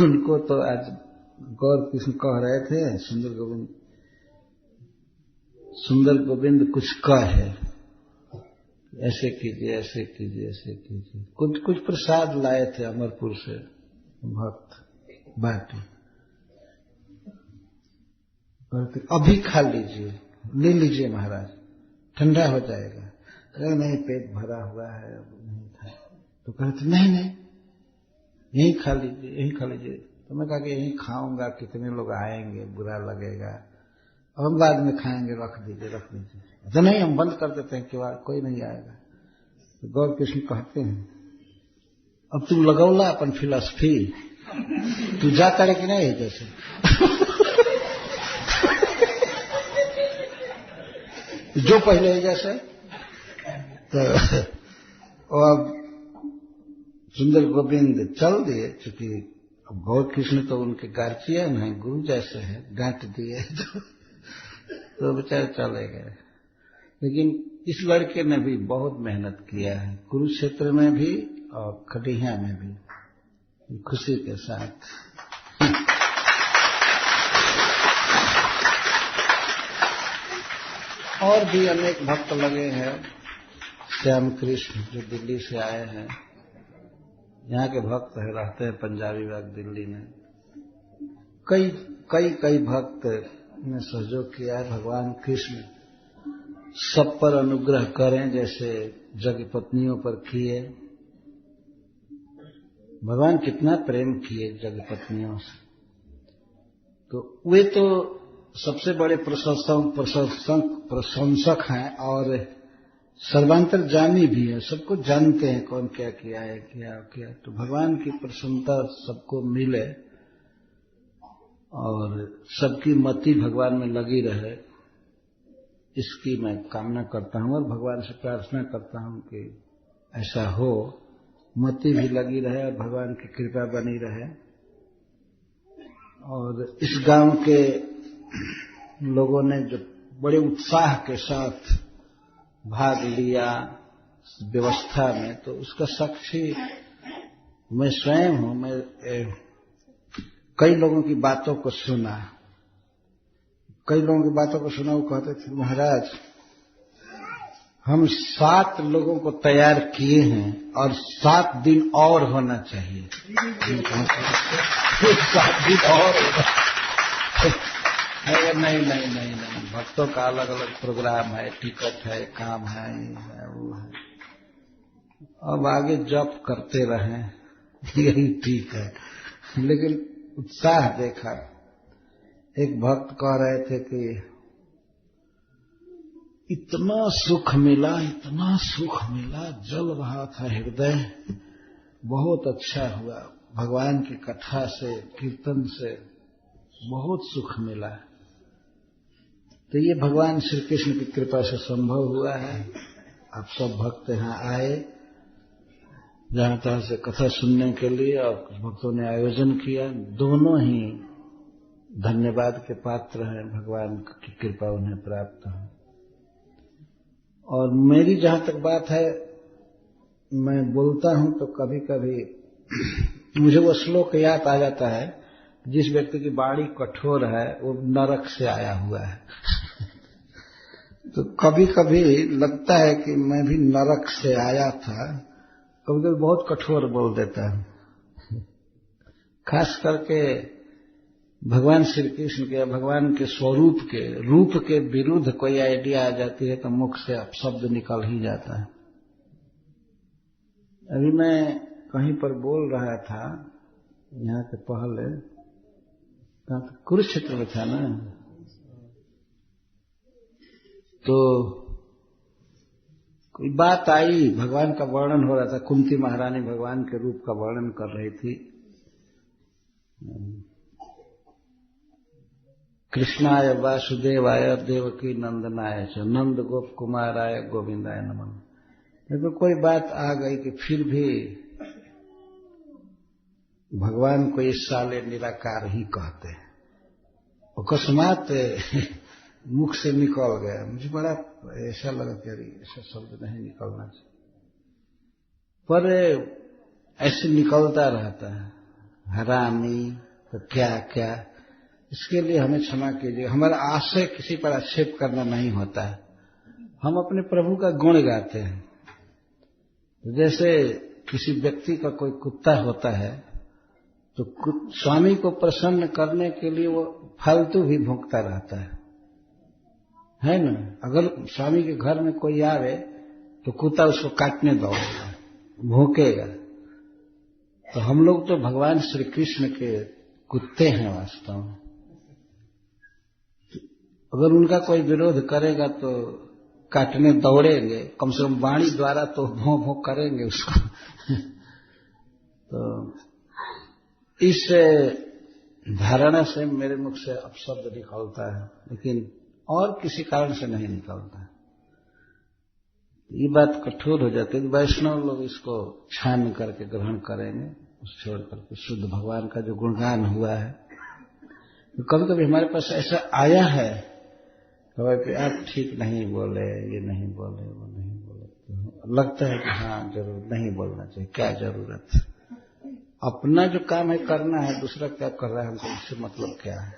A: उनको तो आज गौर कृष्ण कह रहे थे, सुंदर गोविंद कुछ कहे, ऐसे कीजिए, ऐसे कीजिए, ऐसे कीजिए। कुछ प्रसाद लाए थे अमरपुर से भक्त, बाटी, अभी खा लीजिए, ले लीजिए महाराज, ठंडा हो जाएगा। कहे नहीं, पेट भरा हुआ है, अब नहीं खाए। तो कहते नहीं यही खा लीजिए, यही खा लीजिए। तो मैं कहा कि यही खाऊंगा, कितने लोग आएंगे, बुरा लगेगा, और हम बाद में खाएंगे, रख दीजिए। तो नहीं, हम बंद कर देते हैं, केवल कोई नहीं आएगा। तो गौर कृष्ण कहते हैं, अब तू लगौला अपन फिलॉसफी, तू जा करे कि नहीं जैसे जो पहले है जैसे। तो अब सुंदर गोविंद चल दिए, क्योंकि अब गौर कृष्ण तो उनके गार्जियन हैं, गुरु जैसे हैं, डांट दिए तो बेचारे चले गए। लेकिन इस लड़के ने भी बहुत मेहनत किया है, कुरुक्षेत्र में भी और खटिया में भी, खुशी के साथ। और भी अनेक भक्त लगे हैं, श्याम कृष्ण जो दिल्ली से आए हैं, यहाँ के भक्त है, रहते हैं पंजाबी बाग दिल्ली में। कई भक्त ने सहयोग किया है। भगवान कृष्ण सब पर अनुग्रह करें, जैसे जगपत्नियों पर किए। भगवान कितना प्रेम किए जगपत्नियों से, तो वे तो सबसे बड़े प्रशंसक हैं और सर्वांतरजामी भी है। सबको जानते हैं कौन क्या किया है, क्या। तो भगवान की प्रसन्नता सबको मिले और सबकी मति भगवान में लगी रहे, इसकी मैं कामना करता हूं और भगवान से प्रार्थना करता हूं कि ऐसा हो, मति भी लगी रहे और भगवान की कृपा बनी रहे। और इस गांव के लोगों ने जो बड़े उत्साह के साथ भाग लिया व्यवस्था में, तो उसका साक्षी मैं स्वयं हूं। मैं कई लोगों की बातों को सुना, वो कहते थे, महाराज हम 7 लोगों को तैयार किए हैं और 7 दिन और होना चाहिए। 7 दिन और नहीं, भक्तों का अलग अलग प्रोग्राम है, टिकट है, काम है, ये है, वो है। अब आगे जप करते रहें, यही ठीक है। लेकिन उत्साह देखा। एक भक्त कह रहे थे कि इतना सुख मिला, जल रहा था हृदय, बहुत अच्छा हुआ। भगवान की कथा से, कीर्तन से बहुत सुख मिला। तो ये भगवान श्री कृष्ण की कृपा से संभव हुआ है। आप सब भक्त यहाँ आए जहां तहां से कथा सुनने के लिए, और कुछ भक्तों ने आयोजन किया। दोनों ही धन्यवाद के पात्र हैं, भगवान की कृपा उन्हें प्राप्त है। और मेरी जहां तक बात है, मैं बोलता हूं तो कभी कभी मुझे वो श्लोक याद आ जाता है, जिस व्यक्ति की वाणी कठोर है वो नरक से आया हुआ है। तो कभी कभी लगता है कि मैं भी नरक से आया था। कभी कभी बहुत कठोर बोल देता हूं, खास करके भगवान श्री कृष्ण के, भगवान के स्वरूप के, रूप के विरुद्ध कोई आइडिया आ जाती है तो मुख से शब्द निकल ही जाता है। अभी मैं कहीं पर बोल रहा था, यहाँ के पहले कुरुक्षेत्र में था ना, तो कोई बात आई, भगवान का वर्णन हो रहा था। कुंती महारानी भगवान के रूप का वर्णन कर रही थी। कृष्णाय वासुदेवाय देवकी नंदनाय च नंद गोप कुमाराय गोविंदाय नमः। तो कोई बात आ गई कि फिर भी भगवान को इस साले निराकार ही कहते हैं। अकस्मात मुख से निकल गया। मुझे बड़ा ऐसा लगा कि अरे ऐसा शब्द नहीं निकलना चाहिए, पर ऐसे निकलता रहता है। हरामी तो क्या क्या, इसके लिए हमें क्षमा कीजिए। हमारा आशय किसी पर आक्षेप करना नहीं होता है। हम अपने प्रभु का गुण गाते हैं। जैसे किसी व्यक्ति का कोई कुत्ता होता है तो स्वामी को प्रसन्न करने के लिए वो फालतू भी भौंकता रहता है ना। अगर स्वामी के घर में कोई आवे तो कुत्ता उसको काटने दौड़ेगा, भौंकेगा। तो हम लोग तो भगवान श्री कृष्ण के कुत्ते हैं वास्तव में। अगर उनका कोई विरोध करेगा तो काटने दौड़ेंगे, कम से कम वाणी द्वारा तो भौं भौं करेंगे उसको। तो इस धारणा से मेरे मुख से अपशब्द निकलता है, लेकिन और किसी कारण से नहीं निकलता है। ये बात कठोर हो जाती है। वैष्णव लोग इसको छान करके ग्रहण करेंगे, उस छोड़ करके शुद्ध भगवान का जो गुणगान हुआ है। तो कभी कभी हमारे पास ऐसा आया है कि आप ठीक नहीं बोले, ये नहीं बोले, वो नहीं बोले, तो लगता है कि हाँ जरूर नहीं बोलना चाहिए, क्या जरूरत है। अपना जो काम है करना है, दूसरा क्या कर रहा है हमको इससे मतलब क्या है।